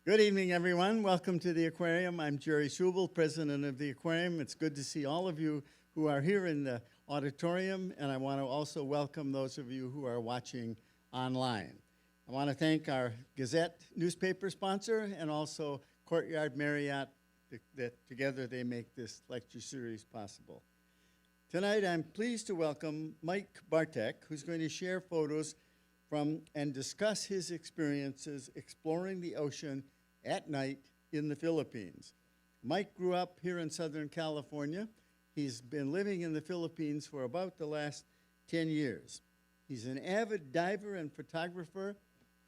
Good evening, everyone. Welcome to the Aquarium. I'm Jerry Schubel, president of the Aquarium. It's good to see all of you who are here in the auditorium, and I want to also welcome those of you who are watching online. I want to thank our Gazette newspaper sponsor and also Courtyard Marriott that together they make this lecture series possible. Tonight, I'm pleased to welcome Mike Bartick, who's going to share photos from and discuss his experiences exploring the ocean at night in the Philippines. Mike grew up here in Southern California. He's been living in the Philippines for about the last 10 years. He's an avid diver and photographer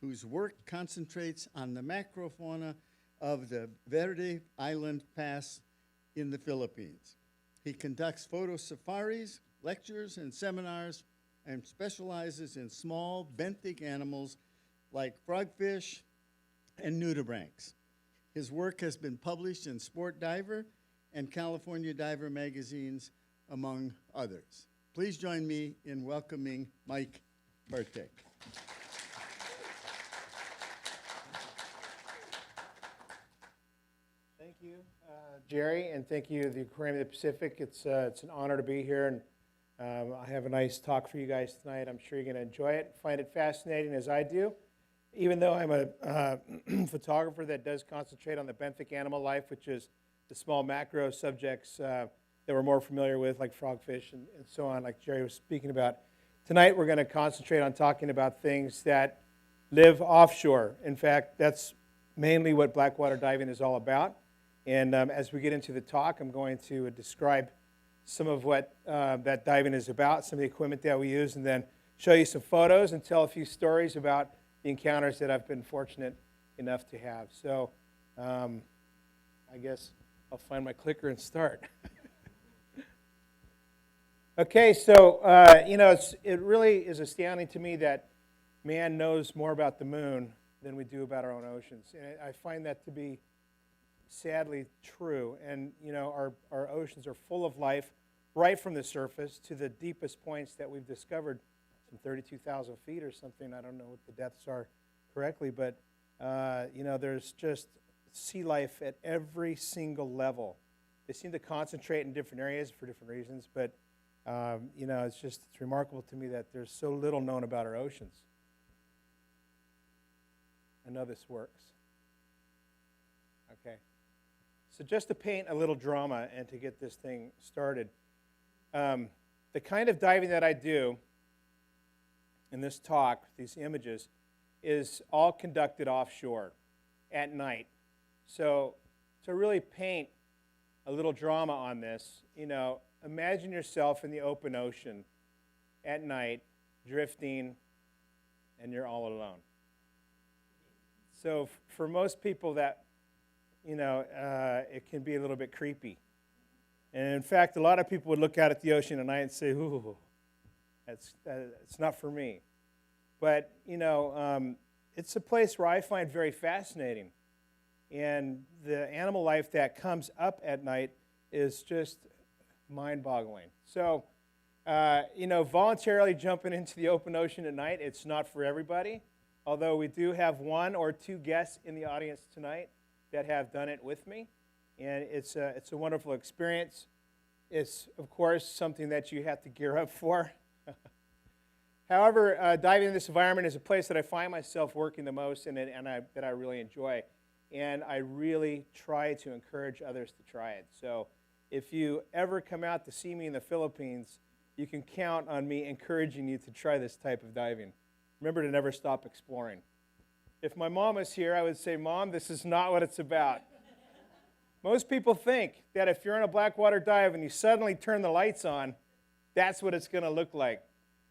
whose work concentrates on the macrofauna of the Verde Island Pass in the Philippines. He conducts photo safaris, lectures, and seminars, and specializes in small benthic animals like frogfish and nudibranchs. His work has been published in Sport Diver and California Diver magazines, among others. Please join me in welcoming Mike Bartick. Thank you, Jerry, and thank you, the Aquarium of the Pacific. It's an honor to be here, and I have a nice talk for you guys tonight. I'm sure you're going to enjoy it, find it fascinating as I do. Even though I'm a photographer that does concentrate on the benthic animal life, which is the small macro subjects that we're more familiar with, like frogfish and so on, like Jerry was speaking about. Tonight we're going to concentrate on talking about things that live offshore. In fact, that's mainly what Blackwater diving is all about. And as we get into the talk, I'm going to describe some of what that diving is about, some of the equipment that we use, and then show you some photos and tell a few stories about the encounters that I've been fortunate enough to have. So I guess I'll find my clicker and start. Okay, so it really is astounding to me that man knows more about the moon than we do about our own oceans. And I find that to be sadly true. And our oceans are full of life right from the surface to the deepest points that we've discovered, some 32,000 feet or something. I don't know what the depths are correctly, but there's just sea life at every single level. They seem to concentrate in different areas for different reasons, but it's remarkable to me that there's so little known about our oceans. I know this works. Okay. So just to paint a little drama and to get this thing started, the kind of diving that I do in this talk, these images, is all conducted offshore at night. So to really paint a little drama on this, imagine yourself in the open ocean at night, drifting, and you're all alone. So for most people that, it can be a little bit creepy. And in fact, a lot of people would look out at the ocean at night and say, ooh, it's not for me. But, it's a place where I find very fascinating. And the animal life that comes up at night is just mind-boggling. So, voluntarily jumping into the open ocean at night, it's not for everybody. Although we do have one or two guests in the audience tonight that have done it with me. And it's a wonderful experience. It's, of course, something that you have to gear up for. However, diving in this environment is a place that I find myself working the most and that I really enjoy. And I really try to encourage others to try it. So if you ever come out to see me in the Philippines, you can count on me encouraging you to try this type of diving. Remember to never stop exploring. If my mom was here, I would say, Mom, this is not what it's about. Most people think that if you're on a Blackwater dive and you suddenly turn the lights on, that's what it's going to look like.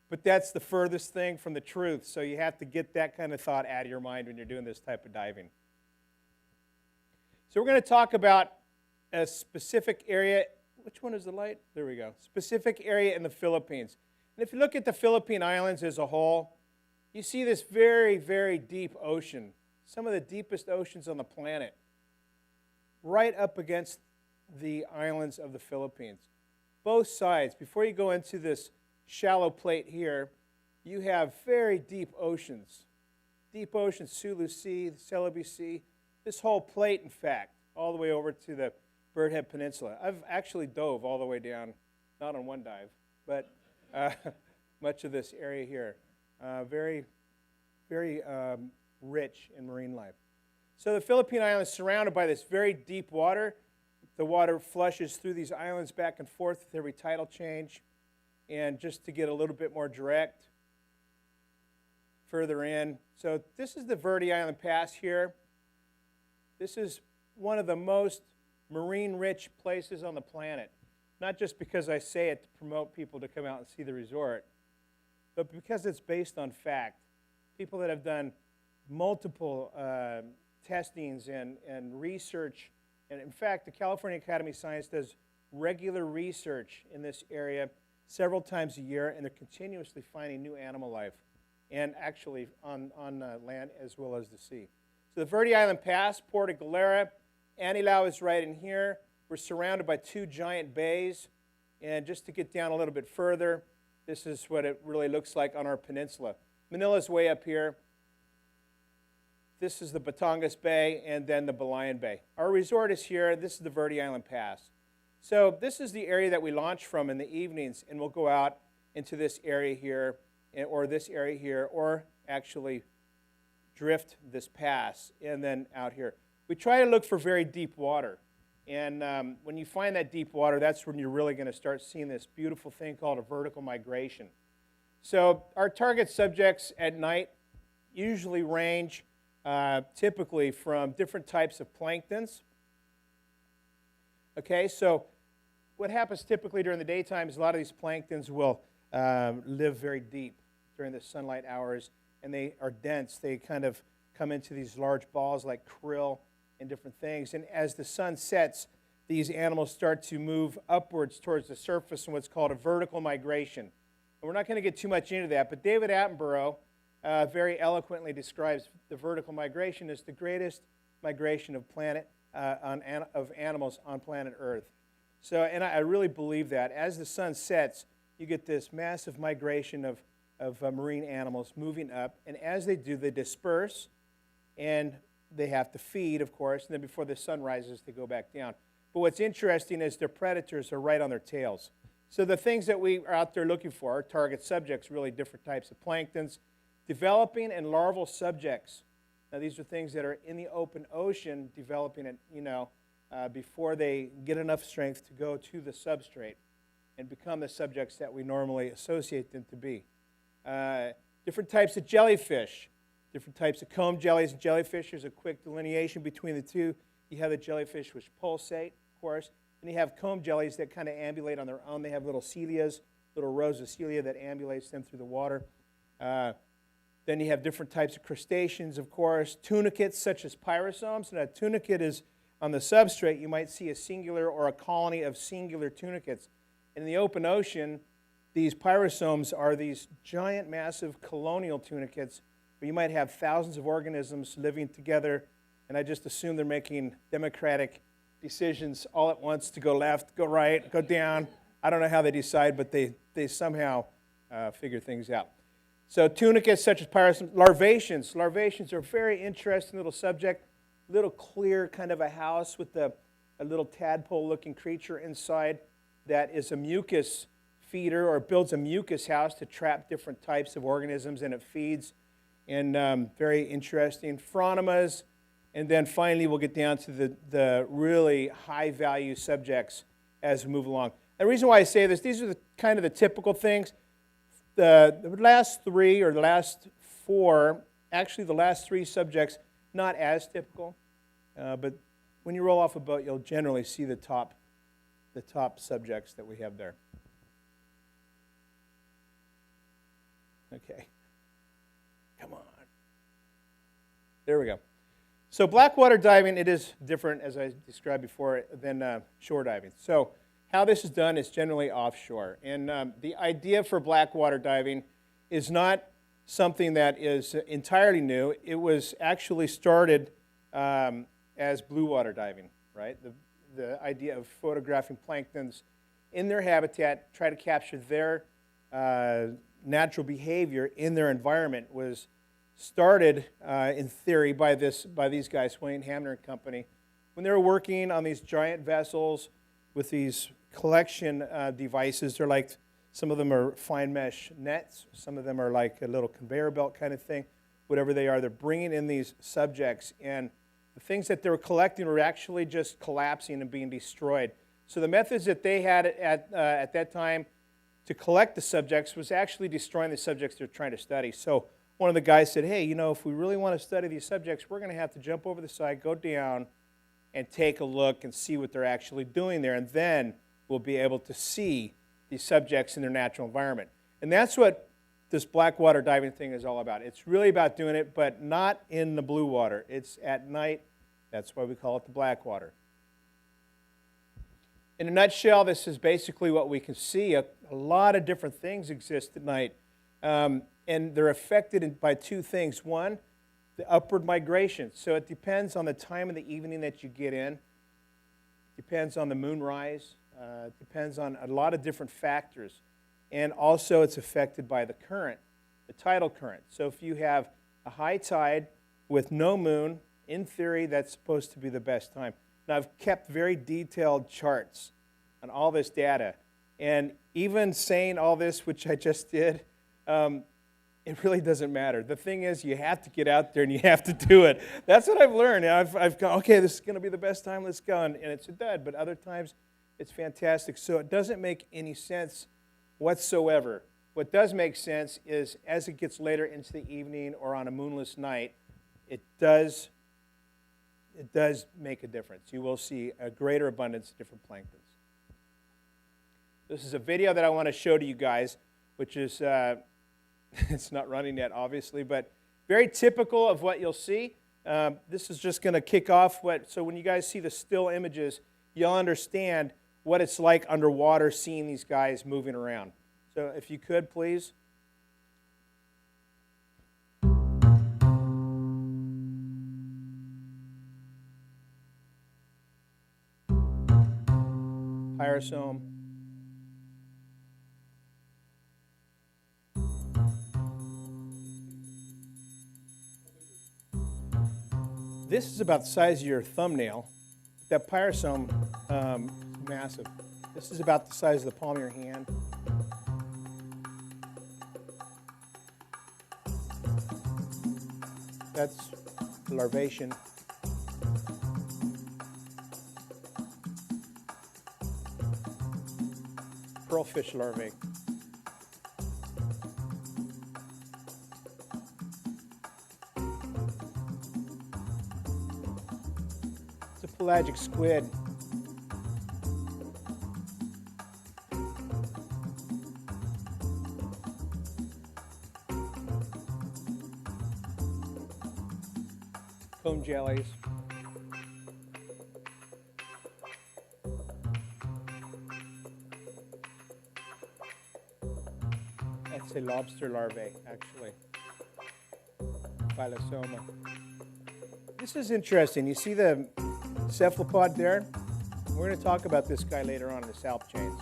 But that's the furthest thing from the truth, so you have to get that kind of thought out of your mind when you're doing this type of diving. So we're going to talk about a specific area. Which one is the light? There we go. Specific area in the Philippines. And if you look at the Philippine Islands as a whole, you see this very, very deep ocean, some of the deepest oceans on the planet, right up against the islands of the Philippines. Both sides. Before you go into this shallow plate here, you have very deep oceans. Deep oceans, Sulu Sea, the Celebi Sea, this whole plate, in fact, all the way over to the Bird Head Peninsula. I've actually dove all the way down, not on one dive, but much of this area here. Very, very rich in marine life. So the Philippine Islands is surrounded by this very deep water. The water flushes through these islands back and forth with every tidal change. And just to get a little bit more direct, further in. So this is the Verde Island Pass here. This is one of the most marine-rich places on the planet. Not just because I say it to promote people to come out and see the resort, but because it's based on fact. People that have done multiple testings and research. And in fact, the California Academy of Science does regular research in this area several times a year, and they're continuously finding new animal life, and actually on land as well as the sea. So the Verde Island Pass, Puerto Galera, Anilao is right in here. We're surrounded by two giant bays, and just to get down a little bit further, this is what it really looks like on our peninsula. Manila's way up here. This is the Batangas Bay, and then the Balayan Bay. Our resort is here. This is the Verde Island Pass. So this is the area that we launch from in the evenings, and we'll go out into this area here, or this area here, or actually drift this pass, and then out here. We try to look for very deep water. And when you find that deep water, that's when you're really going to start seeing this beautiful thing called a vertical migration. So our target subjects at night usually range typically from different types of planktons. Okay, so what happens typically during the daytime is a lot of these planktons will live very deep during the sunlight hours, and they are dense. They kind of come into these large balls like krill and different things. And as the sun sets, these animals start to move upwards towards the surface in what's called a vertical migration. And we're not going to get too much into that, but David Attenborough very eloquently describes the vertical migration as the greatest migration of animals on planet Earth. So, and I really believe that. As the sun sets, you get this massive migration of marine animals moving up, and as they do, they disperse, and they have to feed, of course, and then before the sun rises, they go back down. But what's interesting is their predators are right on their tails. So the things that we are out there looking for, our target subjects, really different types of planktons, developing and larval subjects. Now, these are things that are in the open ocean, developing it, before they get enough strength to go to the substrate and become the subjects that we normally associate them to be. Different types of jellyfish, different types of comb jellies and jellyfish. There's a quick delineation between the two. You have the jellyfish which pulsate, of course, and you have comb jellies that kind of ambulate on their own. They have little celias, little rows of cilia that ambulates them through the water. Then you have different types of crustaceans, of course, tunicates such as Pyrus Ohms. And a tunicate is on the substrate. You might see a singular or a colony of singular tunicates. And in the open ocean, these Pyrus Ohms are these giant, massive colonial tunicates where you might have thousands of organisms living together, and I just assume they're making democratic decisions all at once to go left, go right, go down. I don't know how they decide, but they somehow figure things out. So tunicates such as Pyrus, larvaceans. Larvaceans are a very interesting little subject, little clear kind of a house with a little tadpole-looking creature inside that is a mucus feeder or builds a mucus house to trap different types of organisms, and it feeds. And very interesting. Phronemas, and then finally we'll get down to the really high-value subjects as we move along. The reason why I say this, these are kind of the typical things. The last three or the last four, actually the last three subjects, not as typical, but when you roll off a boat, you'll generally see the top subjects that we have there. Okay, come on. There we go. So Blackwater diving, it is different, as I described before, than shore diving. So how this is done is generally offshore. And the idea for Blackwater diving is not something that is entirely new. It was actually started as blue water diving, right? The idea of photographing planktons in their habitat, try to capture their natural behavior in their environment was started, in theory, by these guys, Wayne Hamner and Company, when they were working on these giant vessels with these collection devices. They're like, some of them are fine mesh nets, some of them are like a little conveyor belt kind of thing. Whatever they are, they're bringing in these subjects, and the things that they were collecting were actually just collapsing and being destroyed. So the methods that they had at that time to collect the subjects was actually destroying the subjects they're trying to study. So one of the guys said, hey, if we really want to study these subjects, we're going to have to jump over the side, go down, and take a look and see what they're actually doing there, and then we'll be able to see these subjects in their natural environment. And that's what this Blackwater diving thing is all about. It's really about doing it, but not in the blue water. It's at night. That's why we call it the Blackwater. In a nutshell, this is basically what we can see. A lot of different things exist at night, and they're affected by two things. One, the upward migration. So it depends on the time of the evening that you get in. Depends on the moonrise. It depends on a lot of different factors. And also it's affected by the current, the tidal current. So if you have a high tide with no moon, in theory, that's supposed to be the best time. Now, I've kept very detailed charts on all this data. And even saying all this, which I just did, it really doesn't matter. The thing is, you have to get out there and you have to do it. That's what I've learned. I've gone, okay, this is going to be the best time, let's go. And it's a dud, but other times it's fantastic. So it doesn't make any sense whatsoever. What does make sense is as it gets later into the evening or on a moonless night, it does make a difference. You will see a greater abundance of different planktons. This is a video that I want to show to you guys, which is, it's not running yet, obviously, but very typical of what you'll see. This is just going to kick off so when you guys see the still images, you'll understand what it's like underwater seeing these guys moving around. So if you could, please. Pyrus Ohm. This is about the size of your thumbnail. That Pyrus Ohm is massive. This is about the size of the palm of your hand. That's larvation. Pearlfish larvae. It's a pelagic squid. Comb jellies. That's a lobster larvae, actually. Pyrus Ohm. This is interesting. You see the cephalopod there? We're going to talk about this guy later on in the salp chains.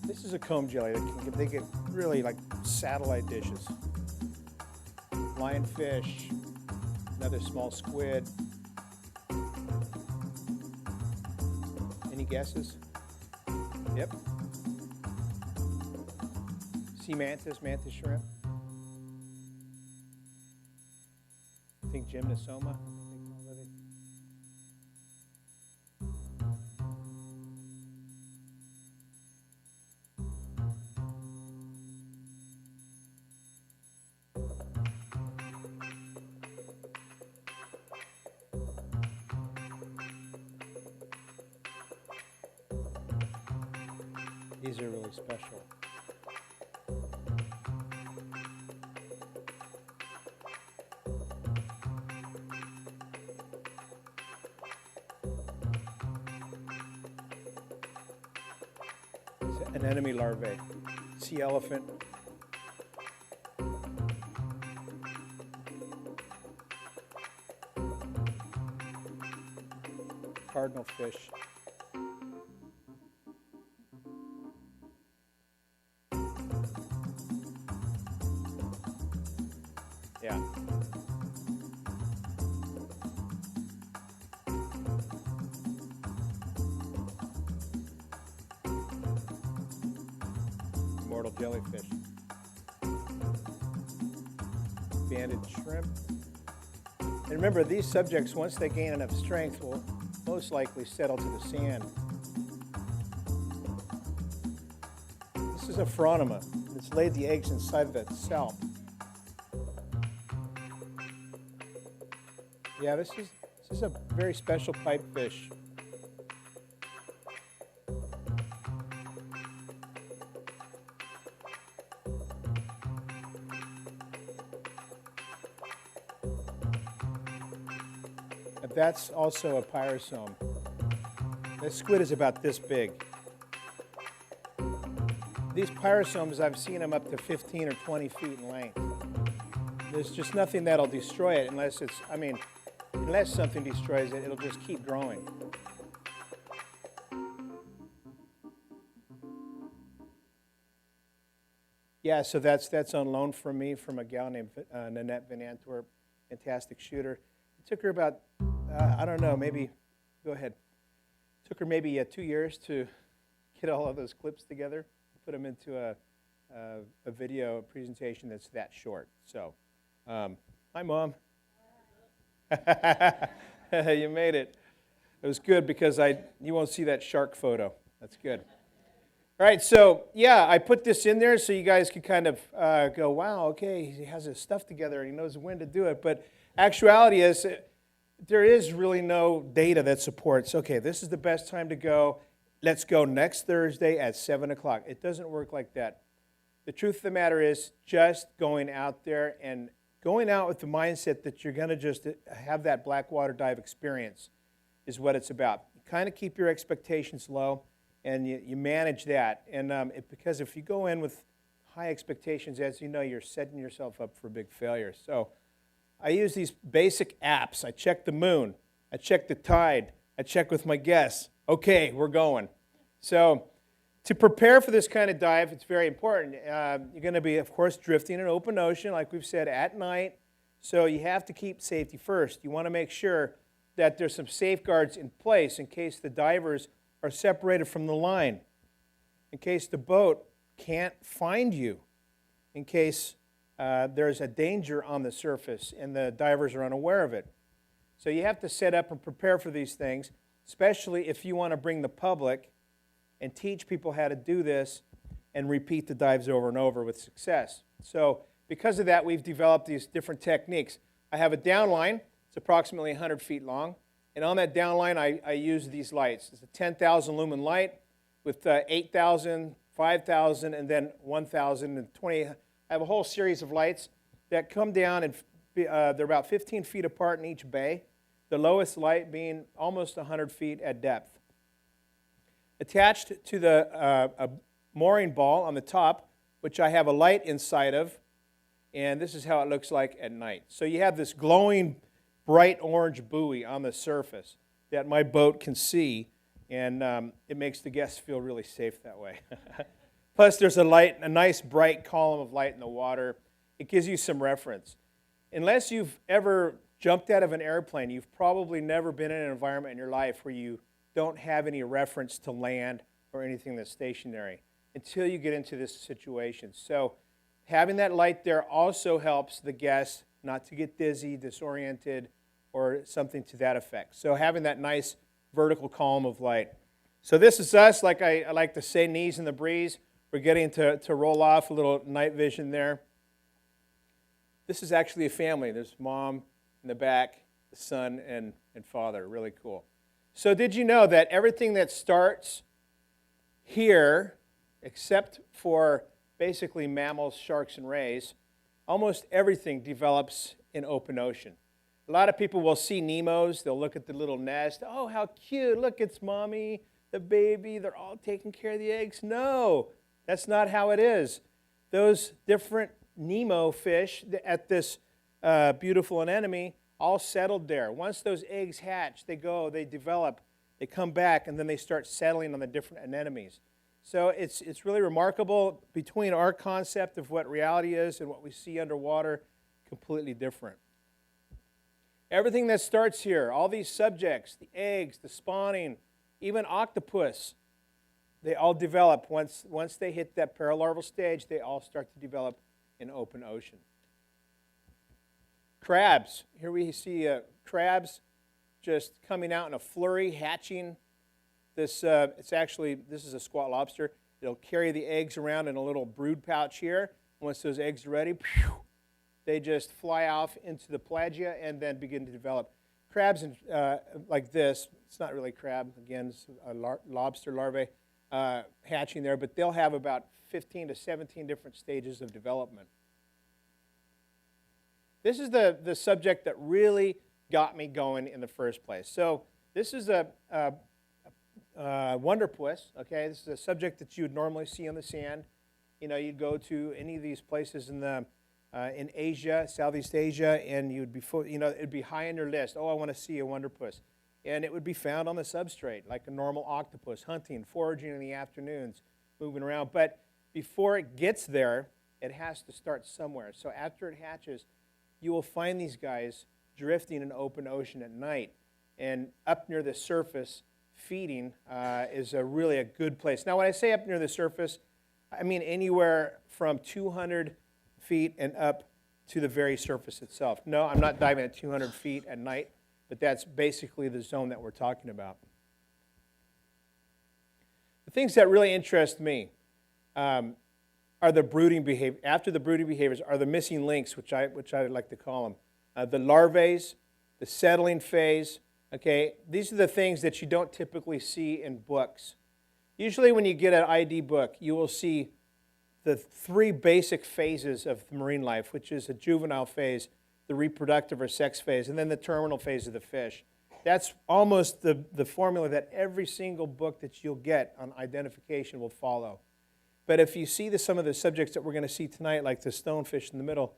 This is a comb jelly. They get really like satellite dishes. Lionfish, another small squid. Any guesses? Yep. Sea mantis shrimp. I think gymnosoma. These are really special. Anenome larvae, sea elephant. Cardinal fish. Yeah. Immortal jellyfish. Banded shrimp. And remember, these subjects, once they gain enough strength, will most likely settle to the sand. This is a fauna. It's laid the eggs inside of itself. Yeah, this is a very special pipefish. That's also a Pyrus Ohm. This squid is about this big. These Pyrus Ohms, I've seen them up to 15 or 20 feet in length. There's just nothing that'll destroy it unless unless something destroys it, it'll just keep growing. Yeah, so that's on loan from me from a gal named Nanette Van Antwerp, fantastic shooter. It took her about, I don't know, maybe, go ahead. It took her maybe 2 years to get all of those clips together, put them into a video presentation that's that short. So, hi, Mom. You made it. It was good because you won't see that shark photo. That's good. All right, so yeah, I put this in there so you guys could kind of go, wow, okay, he has his stuff together and he knows when to do it. But actuality is there is really no data that supports, okay, this is the best time to go. Let's go next Thursday at 7 o'clock. It doesn't work like that. The truth of the matter is just going out there and going out with the mindset that you're going to just have that Blackwater dive experience is what it's about. You kind of keep your expectations low, and you manage that. And because if you go in with high expectations, as you know, you're setting yourself up for a big failure. So I use these basic apps. I check the moon. I check the tide. I check with my guests. Okay, we're going. So to prepare for this kind of dive, it's very important. You're going to be, of course, drifting in open ocean, like we've said, at night. So you have to keep safety first. You want to make sure that there's some safeguards in place in case the divers are separated from the line, in case the boat can't find you, in case there's a danger on the surface and the divers are unaware of it. So you have to set up and prepare for these things, especially if you want to bring the public and teach people how to do this and repeat the dives over and over with success. So because of that, we've developed these different techniques. I have a downline. It's approximately 100 feet long. And on that downline, I use these lights. It's a 10,000 lumen light with 8,000, 5,000, and then 1,000 and 20. I have a whole series of lights that come down, and they're about 15 feet apart in each bay, the lowest light being almost 100 feet at depth. Attached to the mooring ball on the top, which I have a light inside of, and this is how it looks like at night. So you have this glowing bright orange buoy on the surface that my boat can see, and it makes the guests feel really safe that way. Plus, there's a nice bright column of light in the water. It gives you some reference. Unless you've ever jumped out of an airplane, you've probably never been in an environment in your life where you don't have any reference to land or anything that's stationary until you get into this situation. So having that light there also helps the guests not to get dizzy, disoriented, or something to that effect. So having that nice vertical column of light. So this is us, like I like to say, knees in the breeze. We're getting to roll off a little night vision there. This is actually a family. There's mom in the back, the son, and father. Really cool. So did you know that everything that starts here, except for basically mammals, sharks, and rays, almost everything develops in open ocean. A lot of people will see Nemos. They'll look at the little nest. Oh, how cute. Look, it's mommy. the baby, they're all taking care of the eggs. No, that's not how it is. Those different Nemo fish at this beautiful Anenome all settled there. Once those eggs hatch, they go, they develop, they come back, and then they start settling on the different anemones. So it's really remarkable between our concept of what reality is and what we see underwater, completely different. Everything that starts here, all these subjects, the eggs, the spawning, even octopus, they all develop. Once they hit that paralarval stage, they all start to develop in open ocean. Crabs. Here we see crabs just coming out in a flurry, hatching. This is a squat lobster. It'll carry the eggs around in a little brood pouch here. Once those eggs are ready, they just fly off into the pelagia and then begin to develop. Crabs like this, it's not really crab, again, it's a lobster larvae hatching there, but they'll have about 15 to 17 different stages of development. This is the subject that really got me going in the first place. So this is a wonderpuss, okay? This is a subject that you would normally see on the sand. You know, you'd go to any of these places in Asia, Southeast Asia, and you'd be, it'd be high on your list. Oh, I want to see a wonderpuss. And it would be found on the substrate, like a normal octopus, hunting, foraging in the afternoons, moving around. But before it gets there, it has to start somewhere. So after it hatches, you will find these guys drifting in open ocean at night. And up near the surface, feeding is really a good place. Now, when I say up near the surface, I mean anywhere from 200 feet and up to the very surface itself. No, I'm not diving at 200 feet at night, but that's basically the zone that we're talking about. The things that really interest me are the brooding behavior. After the brooding behaviors are the missing links, which I like to call them. The larvae, the settling phase. Okay, these are the things that you don't typically see in books. Usually when you get an ID book, you will see the three basic phases of marine life, which is a juvenile phase, the reproductive or sex phase, and then the terminal phase of the fish. That's almost the formula that every single book that you'll get on identification will follow. But if you see some of the subjects that we're going to see tonight, like the stonefish in the middle,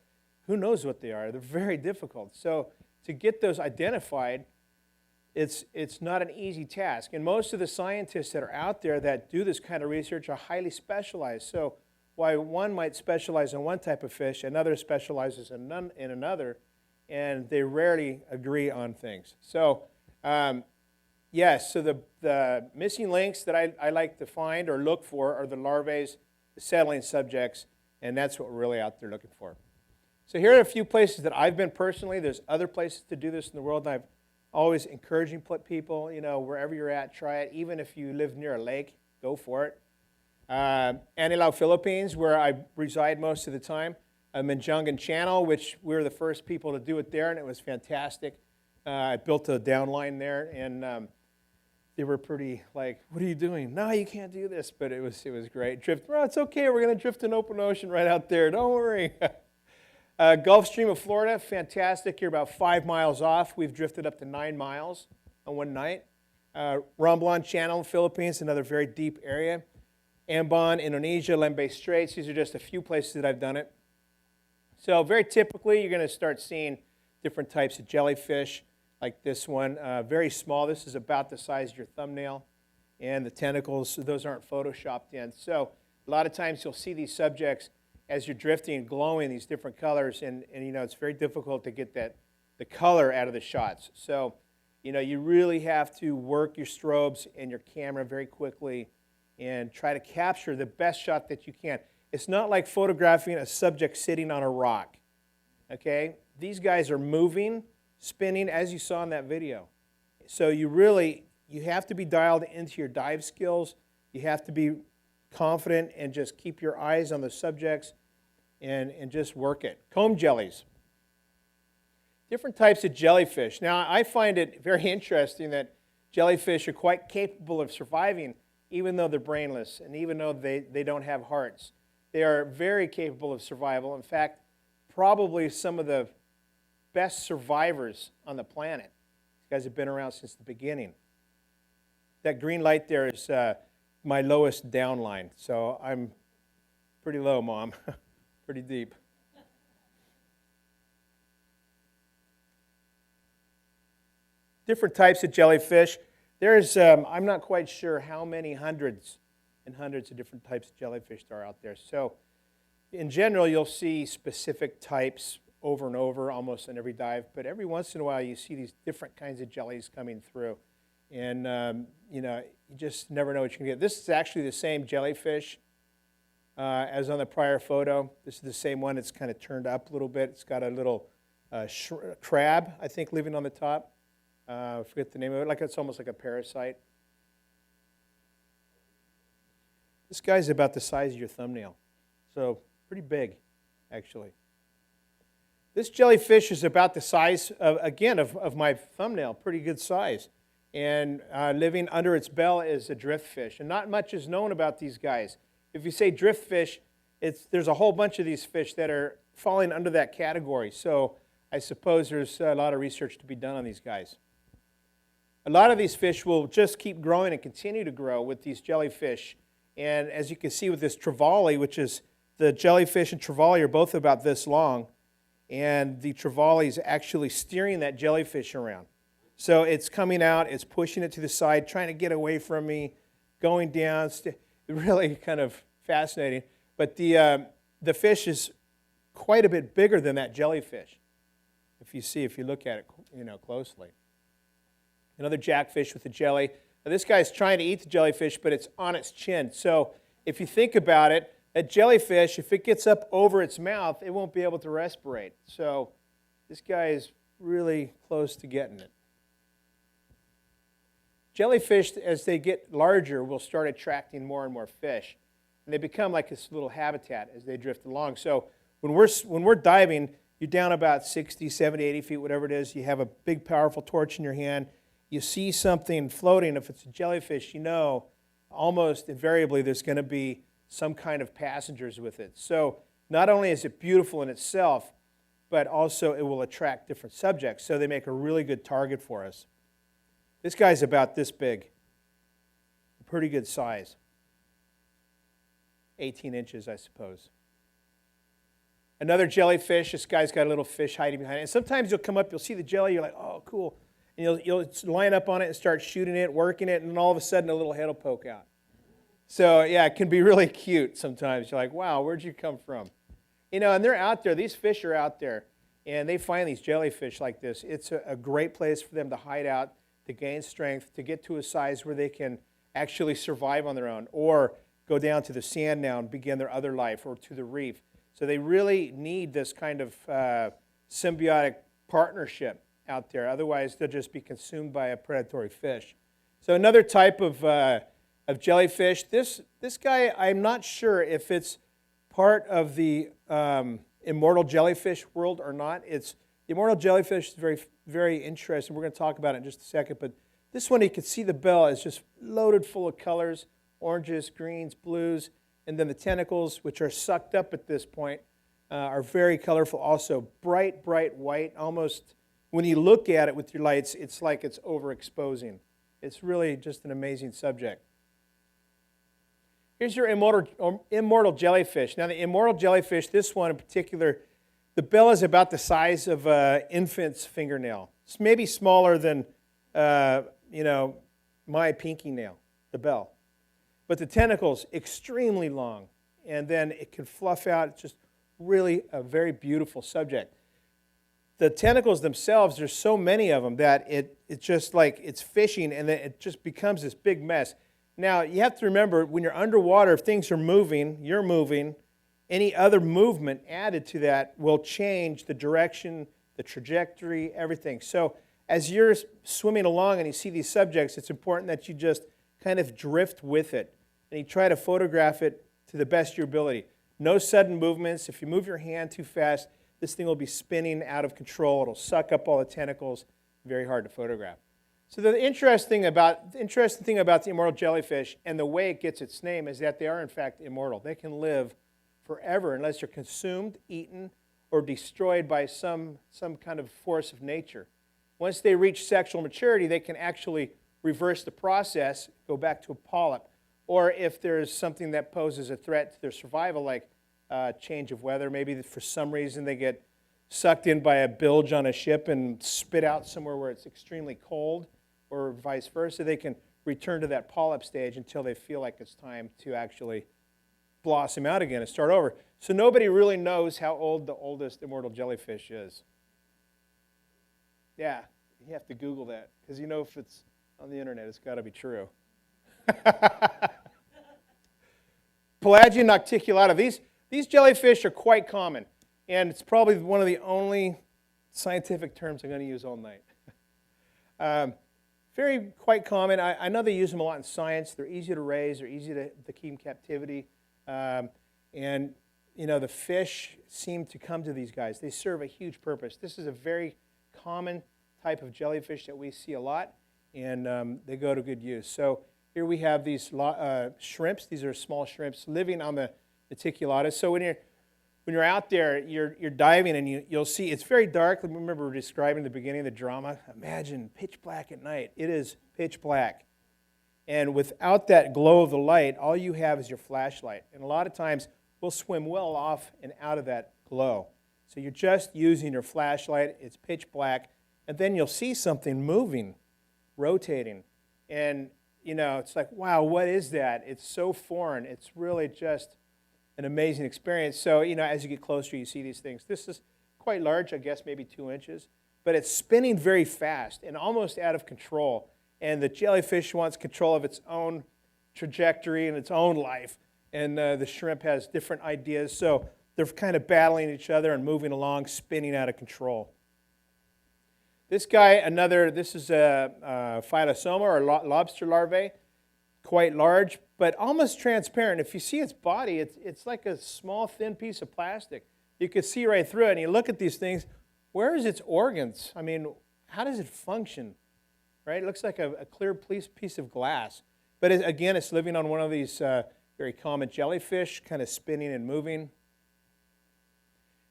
who knows what they are? They're very difficult. So to get those identified, it's not an easy task. And most of the scientists that are out there that do this kind of research are highly specialized. So while one might specialize in one type of fish, another specializes in another, and they rarely agree on things. So yes, so the missing links that I like to find or look for are the larvae, the settling subjects, and that's what we're really out there looking for. So here are a few places that I've been personally. There's other places to do this in the world, and I've always encouraging people, wherever you're at, try it. Even if you live near a lake, go for it. Anilao, Philippines, where I reside most of the time. Manjangan Channel, which we were the first people to do it there, and it was fantastic. I built a downline there, and they were pretty like, "What are you doing?" "No, you can't do this," but it was great. Drift, "Oh, it's okay. We're going to drift in open ocean right out there. Don't worry." Gulf Stream of Florida, fantastic. You're about 5 miles off. We've drifted up to 9 miles on one night. Romblon Channel, Philippines, another very deep area. Ambon, Indonesia, Lembeh Straits. These are just a few places that I've done it. So very typically, you're going to start seeing different types of jellyfish, like this one. Very small. This is about the size of your thumbnail. And the tentacles, those aren't photoshopped in. So a lot of times, you'll see these subjects as you're drifting, glowing these different colors, and it's very difficult to get the color out of the shots. So, you really have to work your strobes and your camera very quickly and try to capture the best shot that you can. It's not like photographing a subject sitting on a rock, okay? These guys are moving, spinning, as you saw in that video. So you have to be dialed into your dive skills. You have to be confident and just keep your eyes on the subjects and just work it. Comb jellies. Different types of jellyfish. Now, I find it very interesting that jellyfish are quite capable of surviving even though they're brainless and even though they don't have hearts. They are very capable of survival. In fact, probably some of the best survivors on the planet. These guys have been around since the beginning. that green light there is my lowest down line. So I'm pretty low, Mom, pretty deep. Different types of jellyfish. There's, I'm not quite sure how many hundreds and hundreds of different types of jellyfish there are out there. So in general, you'll see specific types over and over, almost in every dive. But every once in a while, you see these different kinds of jellies coming through. And, you just never know what you can get. This is actually the same jellyfish as on the prior photo. This is the same one. It's kind of turned up a little bit. It's got a little crab, I think, living on the top. I forget the name of it. Like it's almost like a parasite. This guy's about the size of your thumbnail. So pretty big, actually. This jellyfish is about the size, of my thumbnail, pretty good size. And living under its bell is a driftfish. And not much is known about these guys. If you say driftfish, there's a whole bunch of these fish that are falling under that category. So I suppose there's a lot of research to be done on these guys. A lot of these fish will just keep growing and continue to grow with these jellyfish. And as you can see with this Trevally, which is the jellyfish and Trevally are both about this long, and the Trevally is actually steering that jellyfish around. So it's coming out, it's pushing it to the side, trying to get away from me, going down. Really kind of fascinating. But the fish is quite a bit bigger than that jellyfish, if you look at it closely. Another jackfish with a jelly. Now this guy's trying to eat the jellyfish, but it's on its chin. So if you think about it, that jellyfish, if it gets up over its mouth, it won't be able to respirate. So this guy is really close to getting it. Jellyfish, as they get larger, will start attracting more and more fish. And they become like this little habitat as they drift along. So when we're diving, you're down about 60, 70, 80 feet, whatever it is. You have a big, powerful torch in your hand. You see something floating. If it's a jellyfish, almost invariably there's going to be some kind of passengers with it. So not only is it beautiful in itself, but also it will attract different subjects. So they make a really good target for us. This guy's about this big. A pretty good size. 18 inches, I suppose. Another jellyfish. This guy's got a little fish hiding behind it. And sometimes you'll come up, you'll see the jelly, you're like, oh, cool. And you'll line up on it and start shooting it, working it, and then all of a sudden a little head will poke out. So, yeah, it can be really cute sometimes. You're like, wow, where'd you come from? And they're out there. These fish are out there, and they find these jellyfish like this. It's a great place for them to hide out, to gain strength, to get to a size where they can actually survive on their own or go down to the sand now and begin their other life, or to the reef. So they really need this kind of symbiotic partnership out there. Otherwise, they'll just be consumed by a predatory fish. So another type of jellyfish. This guy, I'm not sure if it's part of the Immortal Jellyfish world or not. The Immortal Jellyfish is very, very interesting. We're going to talk about it in just a second. But this one, you can see the bell is just loaded full of colors, oranges, greens, blues. And then the tentacles, which are sucked up at this point, are very colorful also. Bright, bright white, almost. When you look at it with your lights, it's like it's overexposing. It's really just an amazing subject. Here's your immortal jellyfish. Now, the immortal jellyfish, this one in particular, the bell is about the size of an infant's fingernail. It's maybe smaller than, my pinky nail, the bell. But the tentacles, extremely long. And then it can fluff out. It's just really a very beautiful subject. The tentacles themselves, there's so many of them that it's just like it's fishing, and then it just becomes this big mess. Now, you have to remember, when you're underwater, if things are moving, you're moving, any other movement added to that will change the direction, the trajectory, everything. So as you're swimming along and you see these subjects, it's important that you just kind of drift with it, and you try to photograph it to the best of your ability. No sudden movements. If you move your hand too fast, this thing will be spinning out of control. It'll suck up all the tentacles. Very hard to photograph. So the interesting thing about the immortal jellyfish and the way it gets its name is that they are, in fact, immortal. They can live forever unless they're consumed, eaten, or destroyed by some kind of force of nature. Once they reach sexual maturity, they can actually reverse the process, go back to a polyp. Or if there's something that poses a threat to their survival, like change of weather, maybe for some reason they get sucked in by a bilge on a ship and spit out somewhere where it's extremely cold, or vice versa, they can return to that polyp stage until they feel like it's time to actually blossom out again and start over. So nobody really knows how old the oldest immortal jellyfish is. Yeah, you have to Google that, because you know if it's on the internet, it's got to be true. Pelagian nocticulata. These jellyfish are quite common, and it's probably one of the only scientific terms I'm going to use all night. Quite common. I know they use them a lot in science. They're easy to raise. They're easy to keep in captivity. And, you know, the fish seem to come to these guys. They serve a huge purpose. This is a very common type of jellyfish that we see a lot, and they go to good use. So here we have these shrimps. These are small shrimps living on the naticulata. So when you're out there, you're diving, and you'll see it's very dark. Remember, we're describing the beginning of the drama. Imagine pitch black at night. It is pitch black. And without that glow of the light, all you have is your flashlight. And a lot of times, we'll swim well off and out of that glow. So you're just using your flashlight. It's pitch black. And then you'll see something moving, rotating. And, you know, it's like, wow, what is that? It's so foreign. It's really just an amazing experience. So, you know, as you get closer, you see these things. This is quite large, I guess maybe 2 inches. But it's spinning very fast and almost out of control. And the jellyfish wants control of its own trajectory and its own life. And the shrimp has different ideas. So they're kind of battling each other and moving along, spinning out of control. This guy, this is a Phyllosoma, or lobster larvae. Quite large, but almost transparent. If you see its body, it's like a small, thin piece of plastic. You can see right through it, and you look at these things, where is its organs? I mean, how does it function? Right? It looks like a clear piece of glass. But again, it's living on one of these very common jellyfish, kind of spinning and moving.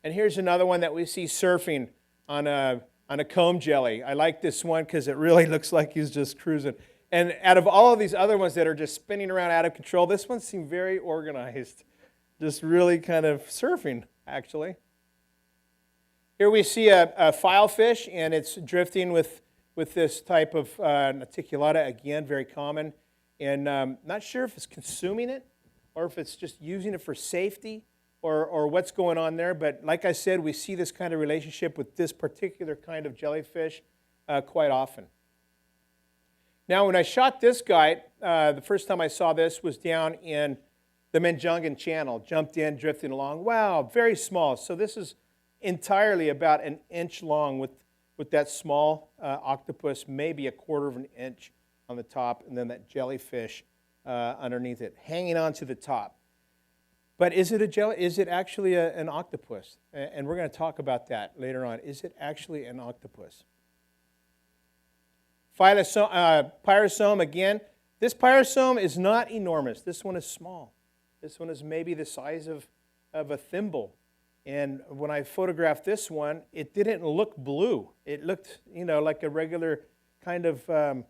And here's another one that we see surfing on a comb jelly. I like this one because it really looks like he's just cruising. And out of all of these other ones that are just spinning around out of control, this one seemed very organized. Just really kind of surfing, actually. Here we see a filefish, and it's drifting with this type of naticulata, again, very common. And not sure if it's consuming it or if it's just using it for safety or what's going on there. But like I said, we see this kind of relationship with this particular kind of jellyfish quite often. Now, when I shot this guy, the first time I saw this was down in the Menjungan Channel. Jumped in, drifting along. Wow, very small. So this is entirely about an inch long with that small octopus, maybe a quarter of an inch on the top, and then that jellyfish underneath it, hanging on to the top. But is it actually an octopus? And we're going to talk about that later on. Is it actually an octopus? Pyrus Ohm, again. This Pyrus Ohm is not enormous. This one is small. This one is maybe the size of a thimble. And when I photographed this one, it didn't look blue. It looked, like a regular kind of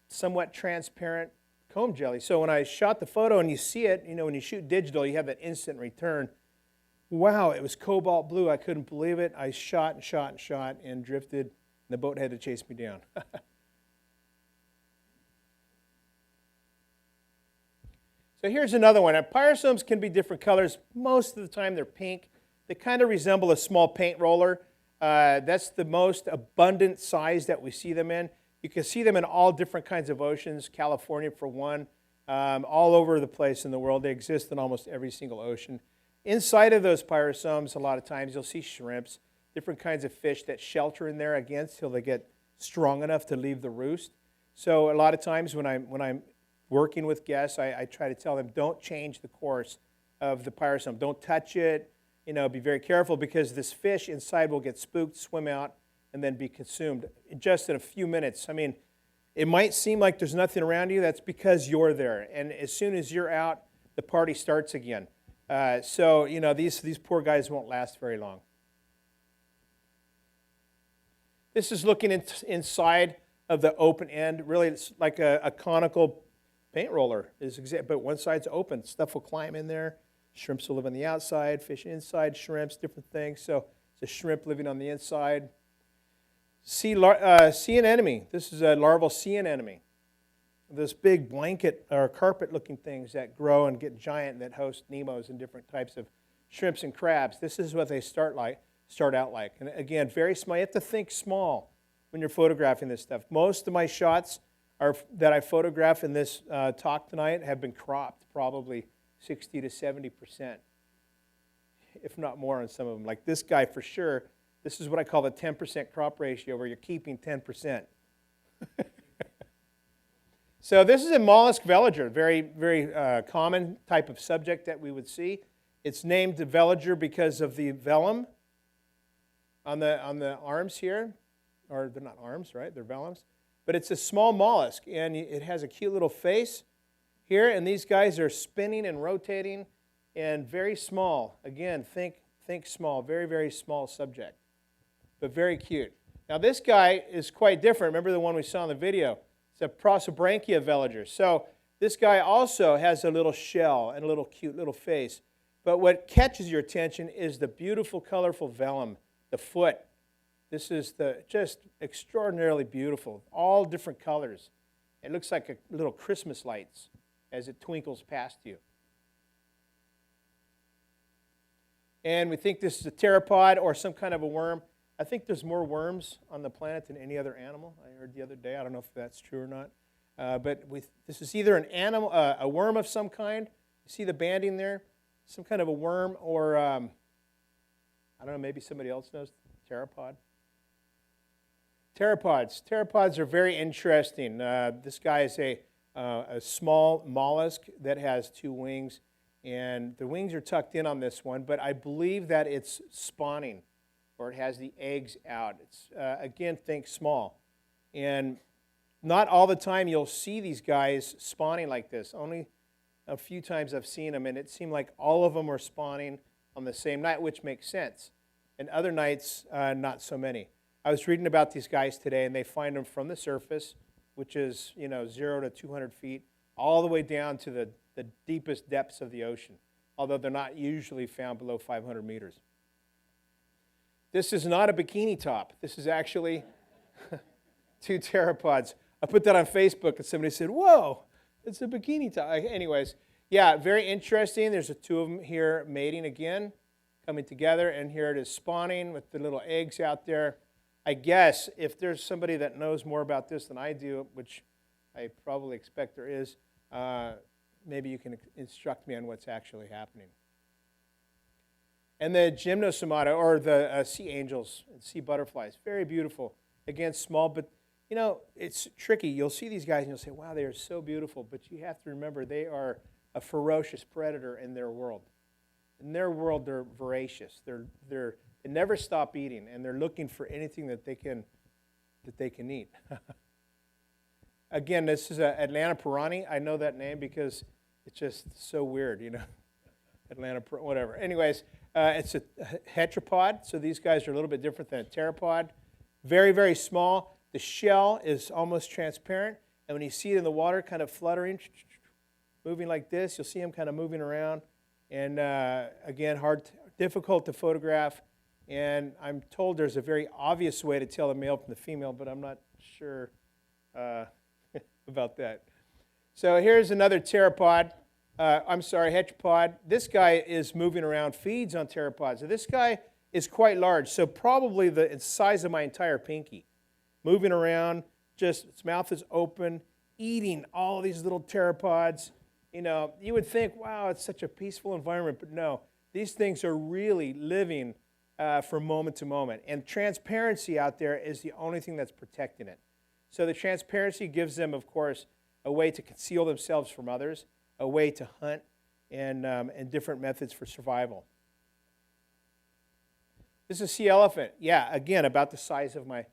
somewhat transparent comb jelly. So when I shot the photo and you see it, when you shoot digital, you have that instant return. Wow, it was cobalt blue. I couldn't believe it. I shot and shot and shot and drifted, and the boat had to chase me down. So here's another one. Pyrus Ohms can be different colors. Most of the time they're pink. They kind of resemble a small paint roller. That's the most abundant size that we see them in. You can see them in all different kinds of oceans, California for one, all over the place in the world. They exist in almost every single ocean. Inside of those Pyrus Ohms, a lot of times you'll see shrimps, different kinds of fish that shelter in there again till they get strong enough to leave the roost. So a lot of times when I'm working with guests, I try to tell them, don't change the course of the Pyrus Ohm. Don't touch it. Be very careful, because this fish inside will get spooked, swim out, and then be consumed just in a few minutes. I mean, it might seem like there's nothing around you. That's because you're there. And as soon as you're out, the party starts again. So these poor guys won't last very long. This is looking inside of the open end. Really, it's like a conical paint roller, but one side's open. Stuff will climb in there. Shrimps will live on the outside, fish inside, shrimps, different things. So it's a shrimp living on the inside. Sea anemone. This is a larval sea anemone. This big blanket or carpet-looking things that grow and get giant that host Nemos and different types of shrimps and crabs. This is what they start out like. And again, very small. You have to think small when you're photographing this stuff. Most of my shots that I photograph in this talk tonight have been cropped, probably 60 to 70%, if not more on some of them. Like this guy for sure. This is what I call the 10% crop ratio, where you're keeping 10%. So this is a mollusk veliger, very, very common type of subject that we would see. It's named the veliger because of the velum on the arms here. Or they're not arms, right? They're velums. But it's a small mollusk, and it has a cute little face here, and these guys are spinning and rotating and very small. Again, think small, very, very small subject, but very cute. Now this guy is quite different. Remember the one we saw in the video? It's a Prosobranchia veliger. So this guy also has a little shell and a little cute little face. But what catches your attention is the beautiful, colorful velum, the foot. This is just extraordinarily beautiful, all different colors. It looks like little Christmas lights as it twinkles past you. And we think this is a pteropod or some kind of a worm. I think there's more worms on the planet than any other animal. I heard the other day. I don't know if that's true or not. But this is either an animal, a worm of some kind. You see the banding there? Some kind of a worm, or I don't know, maybe somebody else knows. Pteropod. Pteropods are very interesting. This guy is a small mollusk that has 2 wings, and the wings are tucked in on this one, but I believe that it's spawning, or it has the eggs out. It's again, think small. And not all the time you'll see these guys spawning like this. Only a few times I've seen them, and it seemed like all of them were spawning on the same night, which makes sense. And other nights, not so many. I was reading about these guys today, and they find them from the surface, which is 0 to 200 feet, all the way down to the deepest depths of the ocean, although they're not usually found below 500 meters. This is not a bikini top. This is actually 2 pteropods. I put that on Facebook, and somebody said, whoa, it's a bikini top. Anyways, yeah, very interesting. There's 2 of them here mating again, coming together, and here it is spawning with the little eggs out there. I guess if there's somebody that knows more about this than I do, which I probably expect there is, maybe you can instruct me on what's actually happening. And the gymnosomata, or the sea angels and sea butterflies, very beautiful. Again, small, but it's tricky. You'll see these guys and you'll say, wow, they are so beautiful, but you have to remember they are a ferocious predator in their world. In their world, they're voracious. They never stop eating, and they're looking for anything that they can eat. Again, this is Atlanta pirani. I know that name because it's just so weird, Atlanta, whatever. Anyways, it's a heteropod, so these guys are a little bit different than a pteropod. Very, very small. The shell is almost transparent, and when you see it in the water kind of fluttering, moving like this, you'll see them kind of moving around. And again, difficult to photograph. And I'm told there's a very obvious way to tell the male from the female, but I'm not sure about that. So here's another pteropod. Heteropod. This guy is moving around, feeds on pteropods. So this guy is quite large, so probably the size of my entire pinky. Moving around, just its mouth is open, eating all these little pteropods. You would think, wow, it's such a peaceful environment, but no. These things are really living from moment to moment. And transparency out there is the only thing that's protecting it. So the transparency gives them, of course, a way to conceal themselves from others, a way to hunt, and different methods for survival. This is a sea elephant. Yeah, again, about the size of my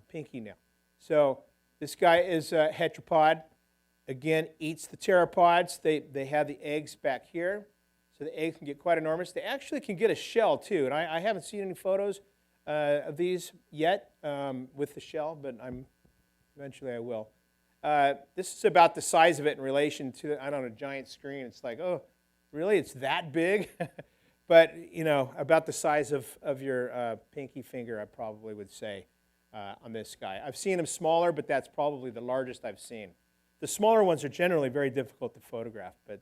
pinky now. So this guy is a heteropod. Again, eats the pteropods. They have the eggs back here. So the eggs can get quite enormous. They actually can get a shell, too. And I haven't seen any photos of these yet with the shell, but I'm Eventually I will. This is about the size of it in relation to, I don't know, a giant screen. It's like, oh, really? It's that big? But, you know, about the size of your pinky finger, I probably would say, on this guy. I've seen them smaller, but that's probably the largest I've seen. The smaller ones are generally very difficult to photograph, but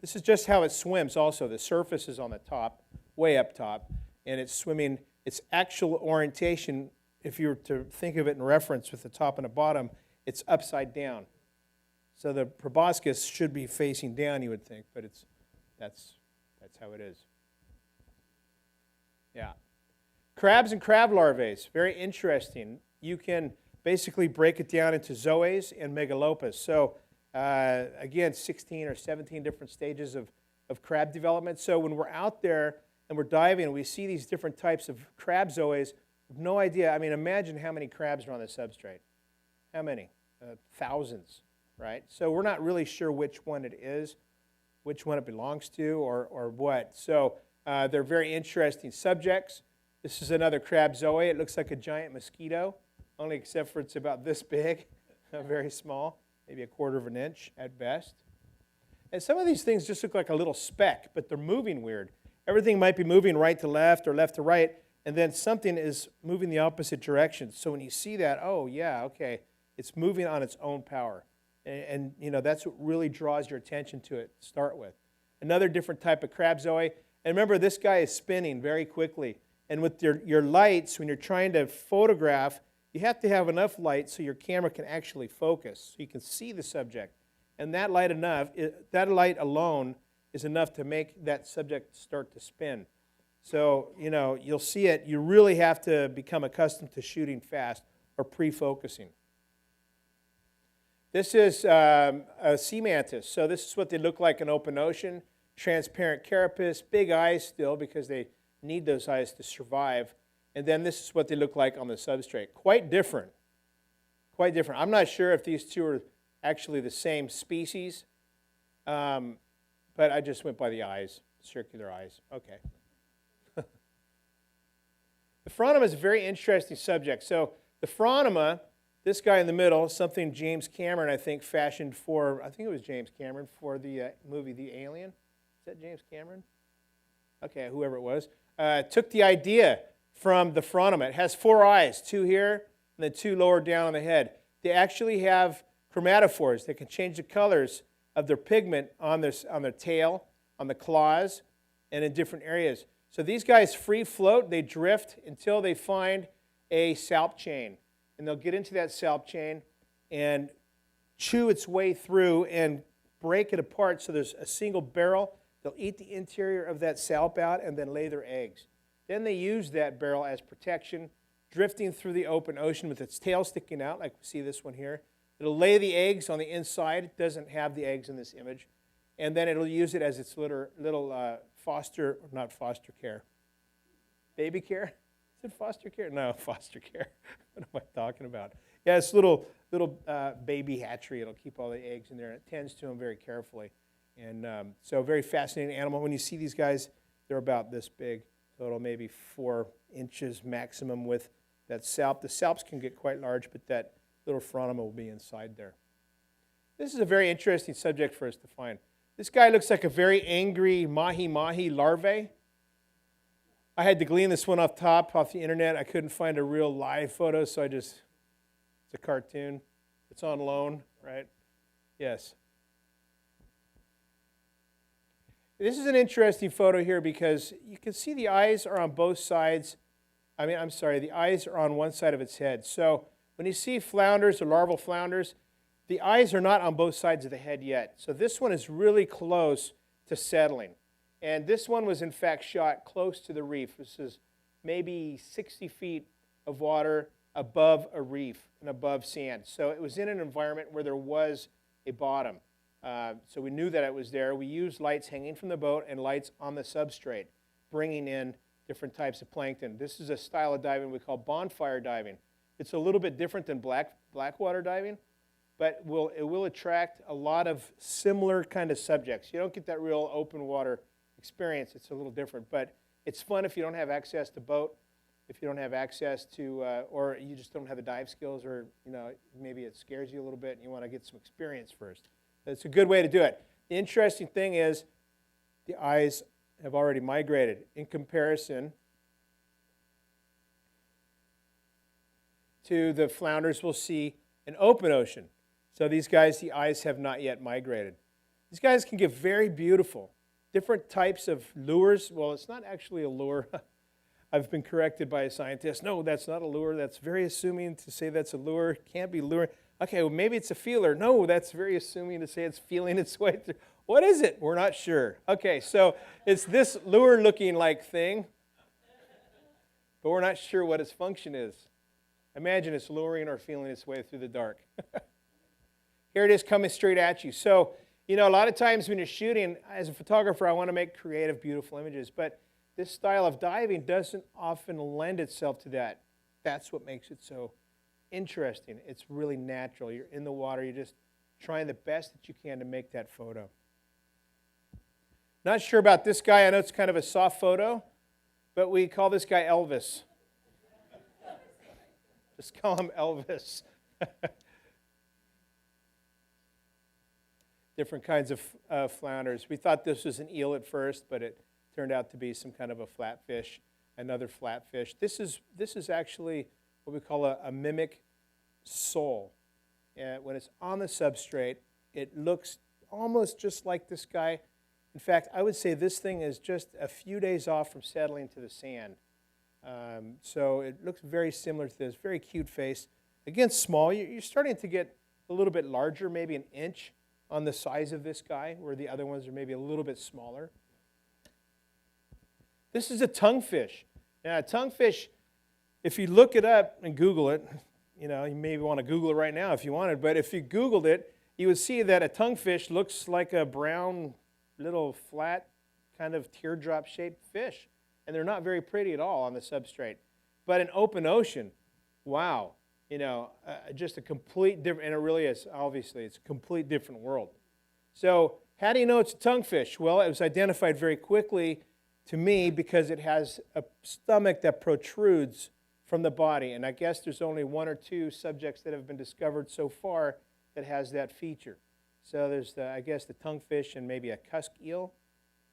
this is just how it swims also. The surface is on the top, way up top, and it's swimming. Its actual orientation, if you were to think of it in reference with the top and the bottom, it's upside down. So the proboscis should be facing down, you would think, but that's how it is. Yeah. Crabs and crab larvae, very interesting. You can basically break it down into zoes and megalopus. So again, 16 or 17 different stages of crab development. So when we're out there and we're diving and we see these different types of crab zoes, no idea. I mean, imagine how many crabs are on the substrate. How many? Thousands, right? So we're not really sure which one it is, which one it belongs to, or what. So they're very interesting subjects. This is another crab zoe. It looks like a giant mosquito, only except for it's about this big, very small, maybe 1/4 of an inch at best. And some of these things just look like a little speck, but they're moving weird. Everything might be moving right to left or left to right, and then something is moving the opposite direction. So when you see that, oh, yeah, okay, it's moving on its own power. And you know, that's what really draws your attention to it to start with. Another different type of crab zoe. And remember, this guy is spinning very quickly. And with your lights, when you're trying to photograph, you have to have enough light so your camera can actually focus, so you can see the subject. And that light alone is enough to make that subject start to spin. So, you know, you'll see it. You really have to become accustomed to shooting fast or pre-focusing. This is a sea mantis. So this is what they look like in open ocean. Transparent carapace, big eyes still because they need those eyes to survive. And then this is what they look like on the substrate. Quite different. Quite different. I'm not sure if these two are actually the same species, but I just went by the eyes, circular eyes. Okay. The phronema is a very interesting subject. So the phronema, this guy in the middle, something James Cameron, I think, fashioned for, I think it was James Cameron, for the movie The Alien. Is that James Cameron? Okay, whoever it was. Took the idea from the phronema. It has 4 eyes, 2 here, and then 2 lower down on the head. They actually have chromatophores. They can change the colors of their pigment on their tail, on the claws, and in different areas. So these guys free float. They drift until they find a salp chain. And they'll get into that salp chain and chew its way through and break it apart so there's a single barrel. They'll eat the interior of that salp out and then lay their eggs. Then they use that barrel as protection, drifting through the open ocean with its tail sticking out, like we see this one here. It'll lay the eggs on the inside. It doesn't have the eggs in this image. And then it'll use it as its little foster, not foster care, baby care? Is it foster care? No, foster care. What am I talking about? Yeah, it's little baby hatchery. It'll keep all the eggs in there, and it tends to them very carefully. And so a very fascinating animal. When you see these guys, they're about this big, total maybe 4 inches maximum with that salp. The salps can get quite large, but that little phronema will be inside there. This is a very interesting subject for us to find. This guy looks like a very angry Mahi-Mahi Larvae. I had to glean this one off the internet. I couldn't find a real live photo, so it's a cartoon. It's on loan, right? Yes. This is an interesting photo here because you can see the eyes are on both sides. The eyes are on one side of its head. So when you see flounders or larval flounders, the eyes are not on both sides of the head yet. So this one is really close to settling. And this one was, in fact, shot close to the reef. This is maybe 60 feet of water above a reef and above sand. So it was in an environment where there was a bottom. So we knew that it was there. We used lights hanging from the boat and lights on the substrate, bringing in different types of plankton. This is a style of diving we call bonfire diving. It's a little bit different than Blackwater diving, but it will attract a lot of similar kind of subjects. You don't get that real open water experience. It's a little different, but it's fun if you don't have access to boat. if you don't have access to, or you just don't have the dive skills, or maybe it scares you a little bit and you want to get some experience first. That's a good way to do it. The interesting thing is the eyes have already migrated in comparison to the flounders we'll see in open ocean. So these guys, the eyes have not yet migrated. These guys can get very beautiful. Different types of lures. Well, it's not actually a lure. I've been corrected by a scientist. No, that's not a lure. That's very assuming to say that's a lure. Can't be lure. Okay, well, maybe it's a feeler. No, that's very assuming to say it's feeling its way through. What is it? We're not sure. Okay, so it's this lure-looking like thing, but we're not sure what its function is. Imagine it's luring or feeling its way through the dark. Here it is coming straight at you. So, a lot of times when you're shooting, as a photographer, I want to make creative, beautiful images, but this style of diving doesn't often lend itself to that. That's what makes it so interesting. It's really natural. You're in the water. You're just trying the best that you can to make that photo. Not sure about this guy. I know it's kind of a soft photo, but we call this guy Elvis. Just call him Elvis. Different kinds of flounders. We thought this was an eel at first, but it turned out to be some kind of a flatfish, another flatfish. This is actually what we call a mimic sole. And when it's on the substrate, it looks almost just like this guy. In fact, I would say this thing is just a few days off from settling to the sand. So it looks very similar to this. Very cute face. Again, small. You're starting to get a little bit larger, maybe an inch on the size of this guy, where the other ones are maybe a little bit smaller. This is a tonguefish. Now, a tonguefish, if you look it up and Google it, you maybe want to Google it right now if you wanted, but if you Googled it, you would see that a tonguefish looks like a brown, little flat, kind of teardrop-shaped fish. And they're not very pretty at all on the substrate. But in open ocean, wow, just a complete different, and it really is, obviously, it's a complete different world. So how do you know it's a tonguefish? Well, it was identified very quickly to me because it has a stomach that protrudes from the body. And I guess there's only one or two subjects that have been discovered so far that has that feature. So there's, I guess, the tonguefish and maybe a cusk eel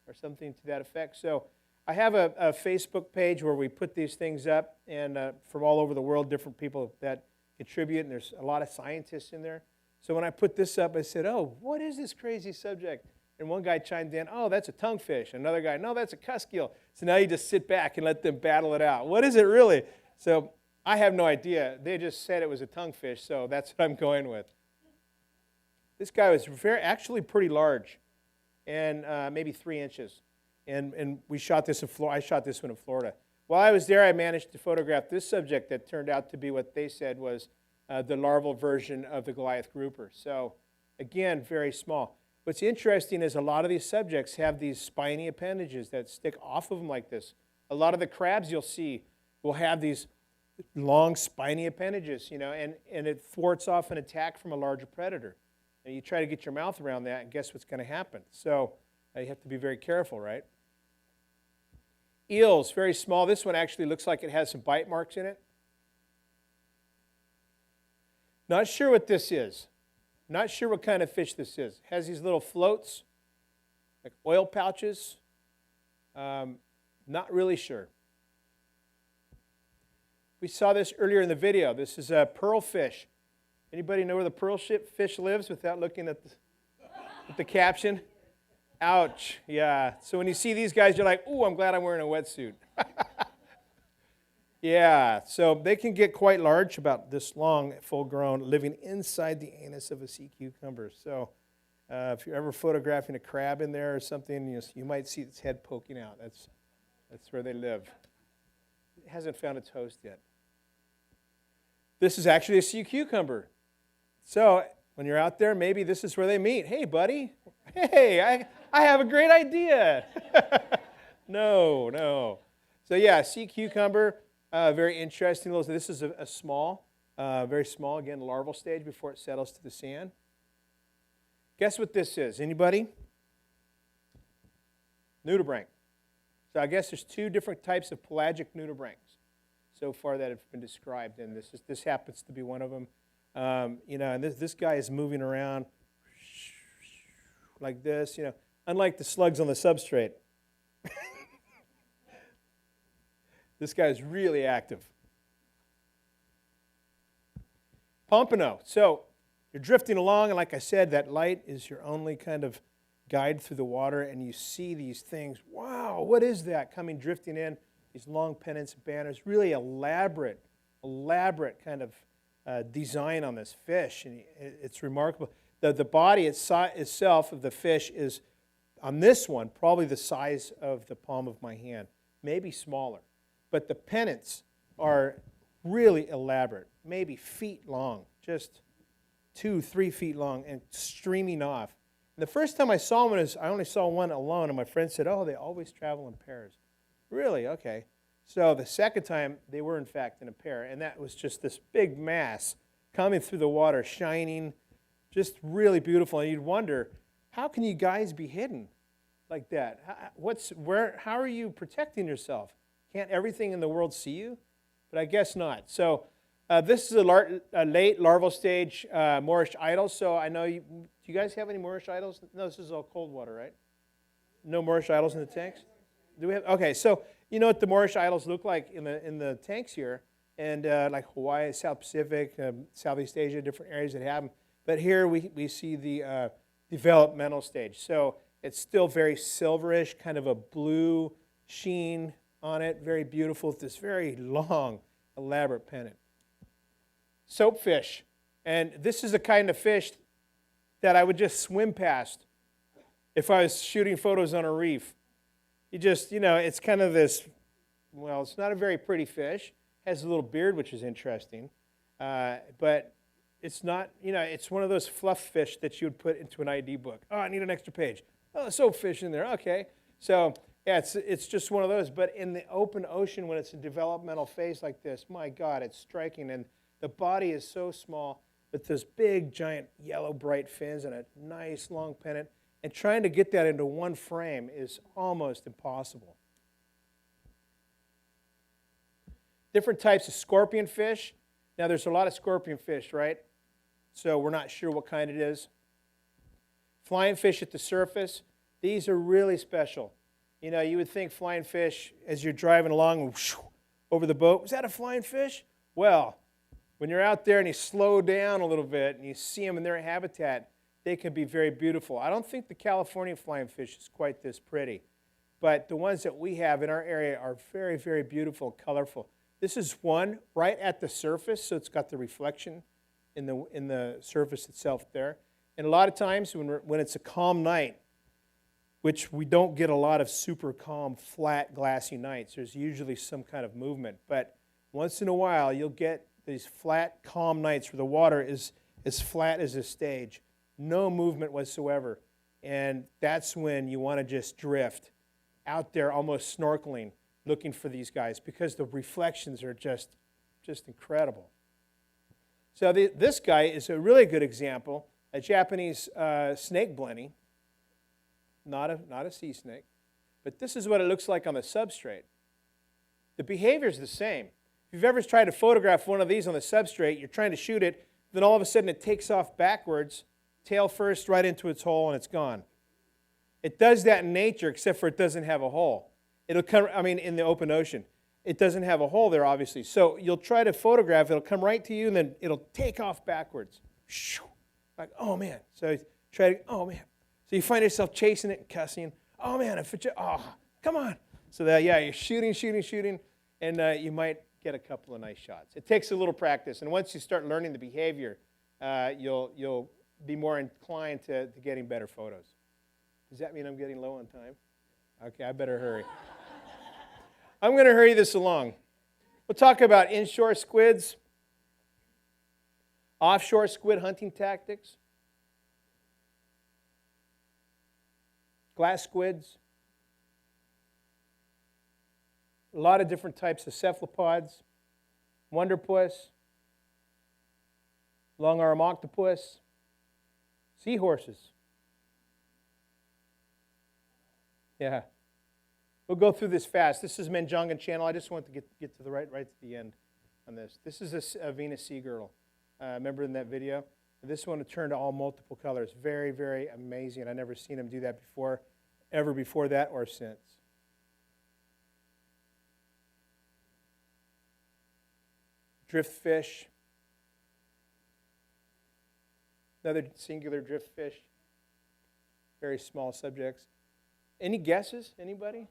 or something to that effect. So I have a Facebook page where we put these things up, and from all over the world, different people that contribute, and there's a lot of scientists in there. So when I put this up, I said, oh, what is this crazy subject? And one guy chimed in, oh, that's a tonguefish. Another guy, no, that's a cusk eel. So now you just sit back and let them battle it out. What is it really? So I have no idea. They just said it was a tonguefish, so that's what I'm going with. This guy was actually pretty large, and maybe 3 inches. And we shot this in Florida. I shot this one in Florida. While I was there, I managed to photograph this subject that turned out to be what they said was the larval version of the Goliath grouper. So, again, very small. What's interesting is a lot of these subjects have these spiny appendages that stick off of them like this. A lot of the crabs you'll see will have these long spiny appendages, and it thwarts off an attack from a larger predator. And you try to get your mouth around that, and guess what's going to happen? So you have to be very careful, right? Eels, very small. This one actually looks like it has some bite marks in it. Not sure what this is. Not sure what kind of fish this is. It has these little floats, like oil pouches. Not really sure. We saw this earlier in the video. This is a pearl fish. Anybody know where the pearl fish lives without looking at the caption? Ouch. Yeah. So when you see these guys, you're like, ooh, I'm glad I'm wearing a wetsuit. Yeah. So they can get quite large, about this long, full grown, living inside the anus of a sea cucumber. So if you're ever photographing a crab in there or something, you might see its head poking out. That's where they live. It hasn't found its host yet. This is actually a sea cucumber. So when you're out there, maybe this is where they meet. Hey, buddy. Hey, I have a great idea. No. So yeah, sea cucumber, very interesting. This is a small, very small, again, larval stage before it settles to the sand. Guess what this is? Anybody? Nudibranch. So I guess there's two different types of pelagic nudibranchs. so far that have been described, and this happens to be one of them. And this guy is moving around like this, unlike the slugs on the substrate. This guy is really active. Pompano. So you're drifting along, and like I said, that light is your only kind of guide through the water, and you see these things. Wow, what is that coming drifting in? These long pennants and banners. Really elaborate kind of design on this fish, and it's remarkable. The body itself of the fish is, on this one, probably the size of the palm of my hand, maybe smaller. But the pennants are really elaborate, maybe feet long, just 2-3 feet long and streaming off. And the first time I saw one, I only saw one alone, and my friend said, oh, they always travel in pairs. Really? Okay. So the second time, they were in fact in a pair, and that was just this big mass coming through the water, shining, just really beautiful. And you'd wonder, how can you guys be hidden like that? How are you protecting yourself? Can't everything in the world see you? But I guess not. So this is a late larval stage Moorish Idol. So I know do you guys have any Moorish Idols? No, this is all cold water, right? No Moorish Idols in the tanks? Do we have? Okay, so you know what the Moorish Idols look like in the tanks here, and like Hawaii, South Pacific, Southeast Asia, different areas that have them. But here we see the developmental stage. So it's still very silverish, kind of a blue sheen on it, very beautiful, with this very long, elaborate pennant. Soapfish, and this is the kind of fish that I would just swim past if I was shooting photos on a reef. You just, it's kind of this, well, it's not a very pretty fish. It has a little beard, which is interesting, but it's not, it's one of those fluff fish that you would put into an ID book. Oh, I need an extra page. Oh, soapfish in there, okay. So, yeah, it's just one of those. But in the open ocean, when it's a developmental phase like this, my God, it's striking. And the body is so small with those big, giant, yellow, bright fins and a nice, long pennant. And trying to get that into one frame is almost impossible. Different types of scorpion fish. Now, there's a lot of scorpion fish, right? So we're not sure what kind it is. Flying fish at the surface. These are really special. You would think flying fish, as you're driving along over the boat, was that a flying fish? Well, when you're out there and you slow down a little bit and you see them in their habitat, they can be very beautiful. I don't think the California flying fish is quite this pretty, but the ones that we have in our area are very, very beautiful, colorful. This is one right at the surface, so it's got the reflection in the surface itself there. And a lot of times when it's a calm night, which we don't get a lot of super calm, flat, glassy nights. There's usually some kind of movement. But once in a while, you'll get these flat, calm nights where the water is as flat as a stage, no movement whatsoever. And that's when you want to just drift out there, almost snorkeling, looking for these guys, because the reflections are just incredible. So this guy is a really good example, a Japanese snake blenny. Not a sea snake, but this is what it looks like on the substrate. The behavior is the same. If you've ever tried to photograph one of these on the substrate, you're trying to shoot it, then all of a sudden it takes off backwards, tail first, right into its hole, and it's gone. It does that in nature, except for it doesn't have a hole. It'll come, in the open ocean. It doesn't have a hole there, obviously. So you'll try to photograph, it'll come right to you, and then it'll take off backwards. Like, oh man. So try to, oh man. So you find yourself chasing it and cussing. Oh man, come on. So you're shooting, and you might get a couple of nice shots. It takes a little practice, and once you start learning the behavior, you'll be more inclined to getting better photos. Does that mean I'm getting low on time? Okay, I better hurry. I'm going to hurry this along. We'll talk about inshore squids, offshore squid hunting tactics, glass squids, a lot of different types of cephalopods, wonderpuss, long-arm octopus, seahorses. Yeah. We'll go through this fast. This is Menjongan Channel. I just want to get to the right to the end on this. This is a Venus sea girl. Remember in that video? This one turned to all multiple colors. Very, very amazing. I've never seen him do that before, ever before that or since. Driftfish. Another singular driftfish. Very small subjects. Any guesses? Anybody?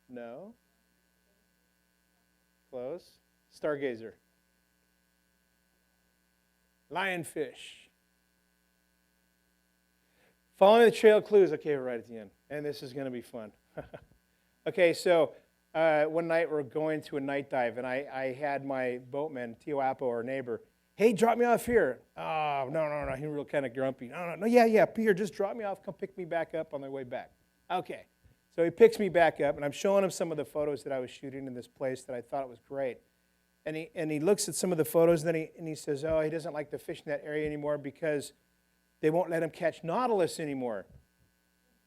No? Close. Stargazer. Lionfish. Following the trail clues. Okay, we're right at the end. And this is going to be fun. Okay, so one night we're going to a night dive, and I had my boatman, Tioapo, our neighbor, hey, drop me off here. Oh, no. He was real kind of grumpy. No, yeah, Peter, just drop me off. Come pick me back up on the way back. Okay. So he picks me back up, and I'm showing him some of the photos that I was shooting in this place that I thought was great. And he looks at some of the photos, and then he says, oh, he doesn't like to fish in that area anymore because they won't let him catch Nautilus anymore.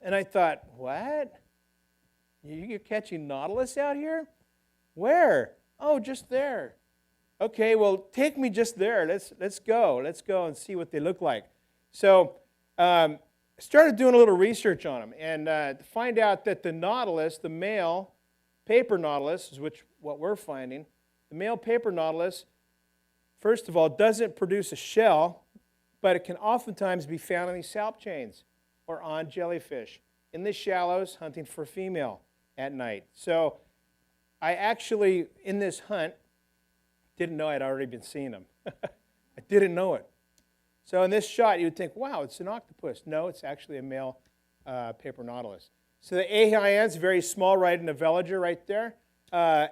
And I thought, what? You're catching Nautilus out here? Where? Oh, just there. Okay, well, take me just there. Let's go. Let's go and see what they look like. So I started doing a little research on them and to find out that the Nautilus, the male paper Nautilus, is what we're finding, the male paper Nautilus, first of all, doesn't produce a shell, but it can oftentimes be found in these salp chains or on jellyfish in the shallows hunting for female at night. So I actually, in this hunt, didn't know I'd already been seeing them. I didn't know it. So in this shot, you would think, wow, it's an octopus. No, it's actually a male paper Nautilus. So the AIN's very small, right in the veliger right there.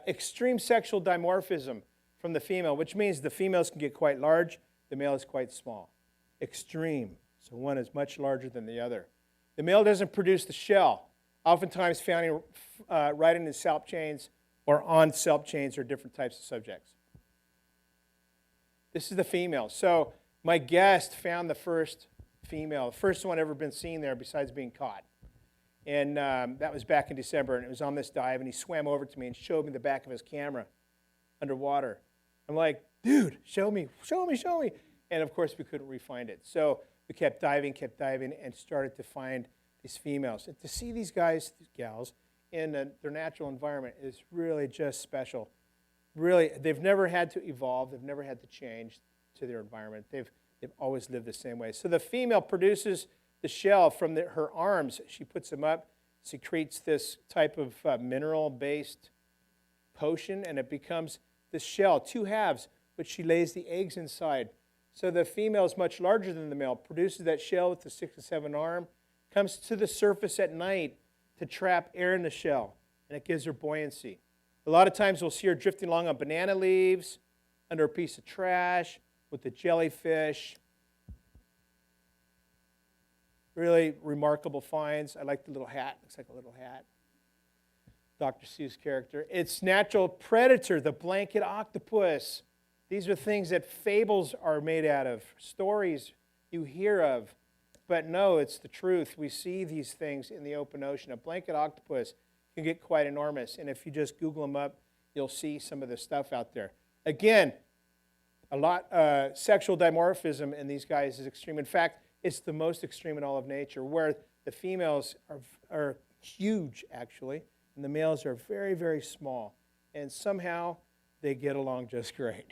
Extreme sexual dimorphism from the female, which means the females can get quite large, the male is quite small. Extreme. So one is much larger than the other. The male doesn't produce the shell, oftentimes found right in the salp chains or on salp chains or different types of subjects. This is the female. So my guest found the first female, the first one ever been seen there besides being caught. And that was back in December, and it was on this dive, and he swam over to me and showed me the back of his camera underwater. I'm like, dude, show me. And of course, we couldn't re-find it. So we kept diving, and started to find these females. And to see these guys, these gals, in their natural environment is really just special. Really, they've never had to evolve. They've never had to change to their environment. They've always lived the same way. So the female produces the shell from her arms. She puts them up, secretes this type of mineral-based potion, and it becomes this shell, two halves, which she lays the eggs inside. So the female is much larger than the male, produces that shell with the 6 to 7 arm, comes to the surface at night to trap air in the shell, and it gives her buoyancy. A lot of times we'll see her drifting along on banana leaves, under a piece of trash, with the jellyfish. Really remarkable finds. I like the little hat. Looks like a little hat. Dr. Seuss character. Its natural predator, the blanket octopus. These are things that fables are made out of, stories you hear of. But no, it's the truth. We see these things in the open ocean. A blanket octopus can get quite enormous. And if you just Google them up, you'll see some of the stuff out there. Again, a lot sexual dimorphism in these guys is extreme. In fact, it's the most extreme in all of nature, where the females are huge, actually, and the males are very, very small. And somehow they get along just great.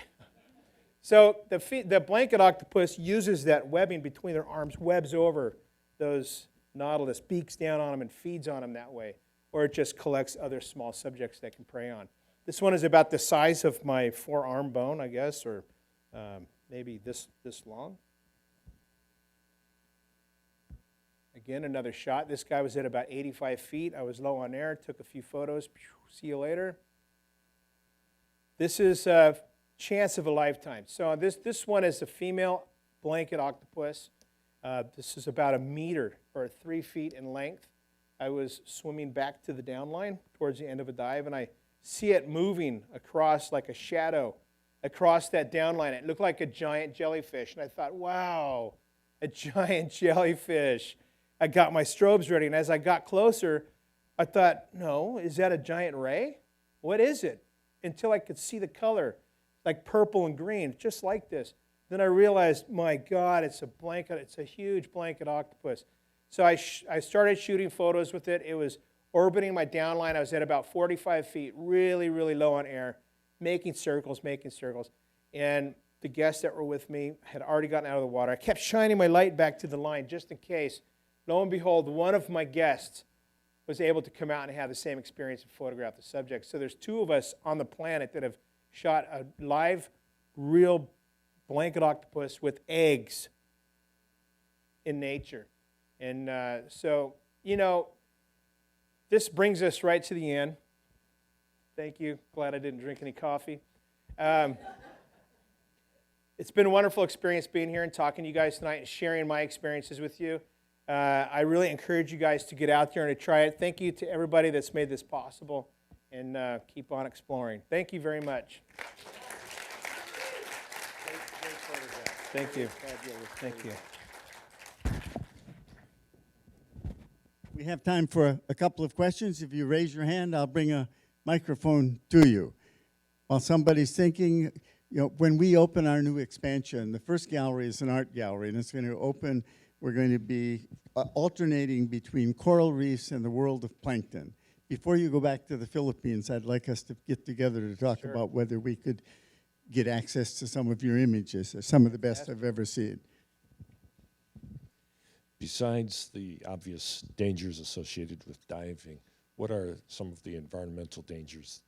So the blanket octopus uses that webbing between their arms, webs over those nautilus, beaks down on them, and feeds on them that way. Or it just collects other small subjects that can prey on. This one is about the size of my forearm bone, I guess, or maybe this long. Again, another shot. This guy was at about 85 feet. I was low on air, took a few photos. See you later. This is a chance of a lifetime. So this one is a female blanket octopus. This is about 1 meter or 3 feet in length. I was swimming back to the downline towards the end of a dive, and I see it moving across like a shadow across that downline. It looked like a giant jellyfish, and I thought, wow, a giant jellyfish. I got my strobes ready, and as I got closer, I thought, no, is that a giant ray? What is it? Until I could see the color, like purple and green, just like this. Then I realized, my God, it's a huge blanket octopus. So I started shooting photos with it. It was orbiting my downline. I was at about 45 feet, really, really low on air, making circles. And the guests that were with me had already gotten out of the water. I kept shining my light back to the line just in case. Lo and behold, one of my guests was able to come out and have the same experience and photograph the subject. So there's 2 of us on the planet that have shot a live, real blanket octopus with eggs in nature. And so, this brings us right to the end. Thank you. Glad I didn't drink any coffee. It's been a wonderful experience being here and talking to you guys tonight and sharing my experiences with you. I really encourage you guys to get out there and to try it. Thank you to everybody that's made this possible, and keep on exploring. Thank you very much. Thank you. Thank you. We have time for a couple of questions. If you raise your hand, I'll bring a microphone to you. While somebody's thinking, when we open our new expansion, the first gallery is an art gallery, and it's going to open, we're going to be alternating between coral reefs and the world of plankton. Before you go back to the Philippines, I'd like us to get together to talk about whether we could get access to some of your images. They're some of the best I've ever seen. Besides the obvious dangers associated with diving, what are some of the environmental dangers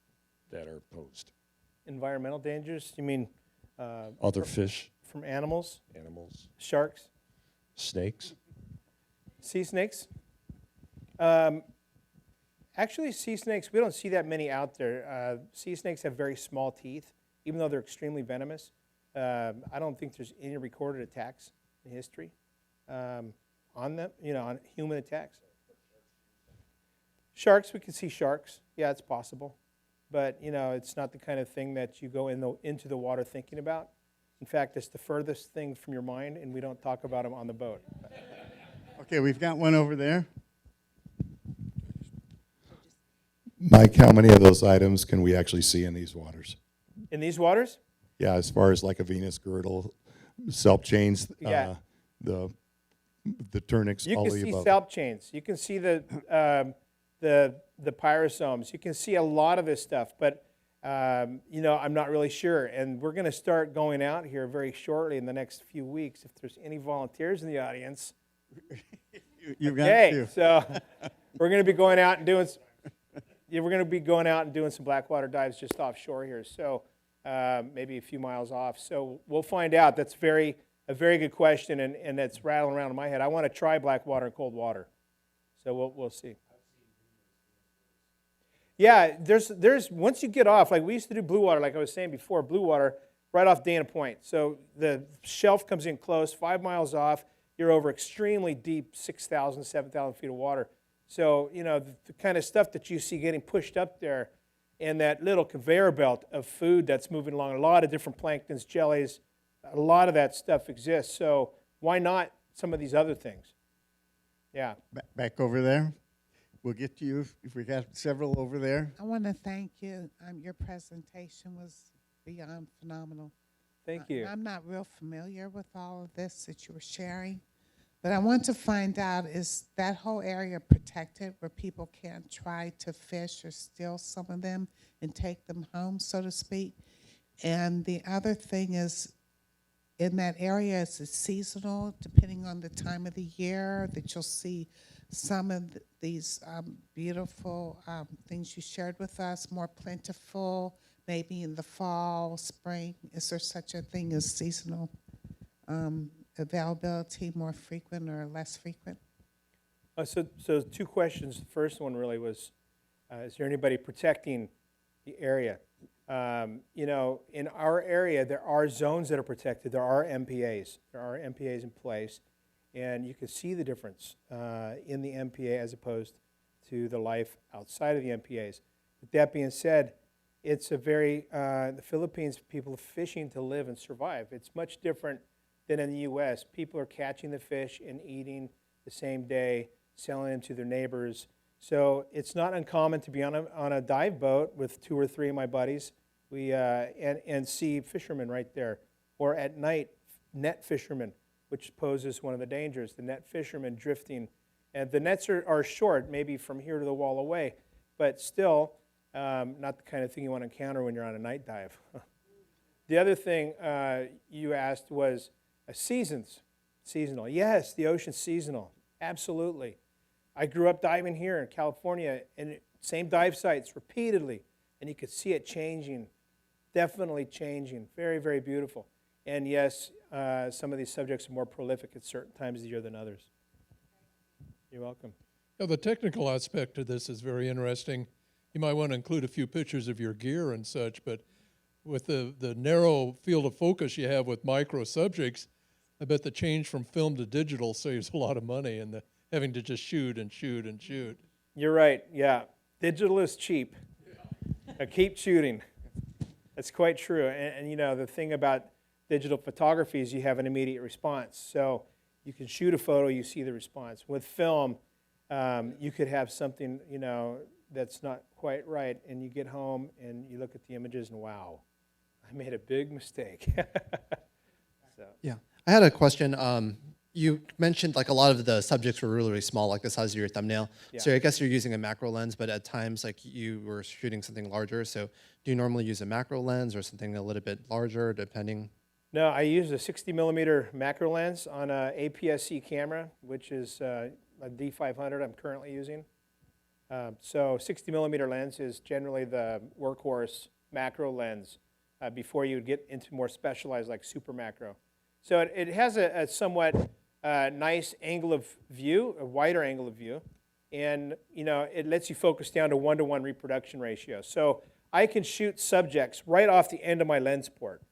that are posed? Environmental dangers? You mean Other fish, from animals? animals, Sharks? snakes? Sea snakes? Actually, sea snakes, we don't see that many out there. Sea snakes have very small teeth, even though they're extremely venomous. I don't think there's any recorded attacks in history on them, on human attacks. Sharks, we can see sharks. Yeah, it's possible. But, it's not the kind of thing that you go into the water thinking about. In fact, it's the furthest thing from your mind, and we don't talk about them on the boat. Okay, we've got one over there. Mike, how many of those items can we actually see in these waters? In these waters? Yeah, as far as like a Venus girdle, kelp chains, Yeah. The tunics, You all can of the see above. kelp chains. You can see the Pyrus Ohms. You can see a lot of this stuff, but I'm not really sure. And we're going to start going out here very shortly in the next few weeks. If there's any volunteers in the audience, You've got okay. two. So we're going to be going out and doing. We're going to be going out and doing some Blackwater dives just offshore here. So maybe a few miles off. So we'll find out. That's a very good question, and that's rattling around in my head. I want to try Blackwater in cold water. So we'll see. Yeah, there's once you get off, like we used to do blue water, like I was saying before, blue water right off Dana Point. So the shelf comes in close, 5 miles off. You're over extremely deep, 6,000, 7,000 feet of water. So, the kind of stuff that you see getting pushed up there and that little conveyor belt of food that's moving along, a lot of different planktons, jellies, a lot of that stuff exists. So why not some of these other things? Yeah. Back over there. We'll get to you if we got several over there. I want to thank you. Your presentation was beyond phenomenal. Thank you. I'm not real familiar with all of this that you were sharing, but I want to find out, is that whole area protected where people can't try to fish or steal some of them and take them home, so to speak? And the other thing is, in that area, is it seasonal, depending on the time of the year, that you'll see some of these beautiful things you shared with us, more plentiful, maybe in the fall, spring? Is there such a thing as seasonal availability, more frequent or less frequent? So 2 questions. The first one really was, is there anybody protecting the area? In our area, there are zones that are protected. There are MPAs. There are MPAs in place. And you can see the difference in the MPA as opposed to the life outside of the MPAs. With that being said, it's the Philippines, people are fishing to live and survive. It's much different than in the U.S. People are catching the fish and eating the same day, selling them to their neighbors. So it's not uncommon to be on a dive boat with 2 or 3 of my buddies and see fishermen right there. Or at night, net fishermen, which poses one of the dangers, the net fishermen drifting. And the nets are short, maybe from here to the wall away, but still not the kind of thing you want to encounter when you're on a night dive. The other thing you asked was seasonal. Yes, the ocean's seasonal, absolutely. I grew up diving here in California, and same dive sites repeatedly, and you could see it changing, definitely changing. Very, very beautiful. And yes, some of these subjects are more prolific at certain times of the year than others. You're welcome. Yeah, the technical aspect of this is very interesting. You might want to include a few pictures of your gear and such, but with the narrow field of focus you have with micro subjects, I bet the change from film to digital saves a lot of money and having to just shoot and shoot and shoot. You're right, yeah. Digital is cheap. Keep shooting. That's quite true. And you know, the thing about digital photography is you have an immediate response. So you can shoot a photo, you see the response. With film, you could have something, you know, that's not quite right, and you get home and you look at the images and wow, I made a big mistake. So. Yeah, I had a question. You mentioned like a lot of the subjects were really, really small, like the size of your thumbnail. Yeah. So I guess you're using a macro lens, but at times like you were shooting something larger. So do you normally use a macro lens or something a little bit larger, depending? No, I use a 60 millimeter macro lens on a APS-C camera, which is a D500 I'm currently using. So 60 millimeter lens is generally the workhorse macro lens before you would get into more specialized like super macro. So it has a somewhat nice angle of view, a wider angle of view, and you know it lets you focus down to 1-to-1 reproduction ratio. So I can shoot subjects right off the end of my lens port.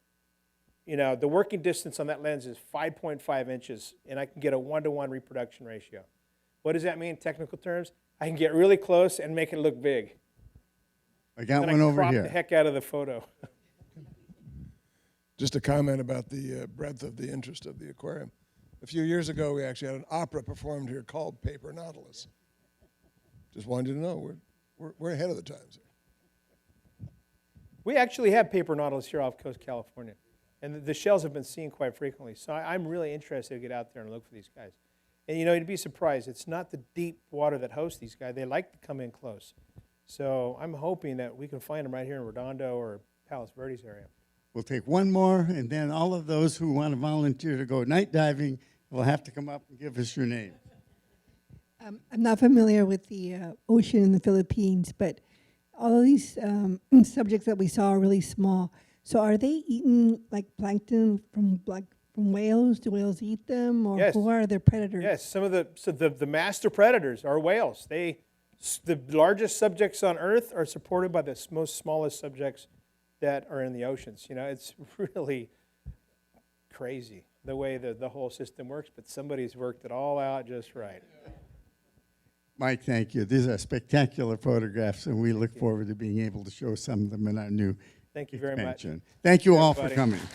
You know, the working distance on that lens is 5.5 inches, and I can get a 1-to-1 reproduction ratio. What does that mean in technical terms? I can get really close and make it look big. I got Then one I over crop here. the heck out of the photo. Just a comment about the breadth of the interest of the aquarium. A few years ago, we actually had an opera performed here called Paper Nautilus. Just wanted you to know we're ahead of the times here. We actually have paper nautilus here off Coast California, and the shells have been seen quite frequently. So I'm really interested to get out there and look for these guys. And you know, you'd be surprised. It's not the deep water that hosts these guys. They like to come in close. So I'm hoping that we can find them right here in Redondo or Palos Verdes area. We'll take one more, and then all of those who want to volunteer to go night diving will have to come up and give us your name. I'm not familiar with the ocean in the Philippines, but all of these subjects that we saw are really small. So are they eating like plankton from whales? Do whales eat them, or Yes. who are their predators? Yes, some of the master predators are whales. The largest subjects on Earth are supported by the most smallest subjects that are in the oceans. You know, it's really crazy the way the whole system works, but somebody's worked it all out just right. Mike, thank you. These are spectacular photographs, and we look forward to being able to show some of them in our new Thank you very much. expansion. Thank you all for Everybody. coming.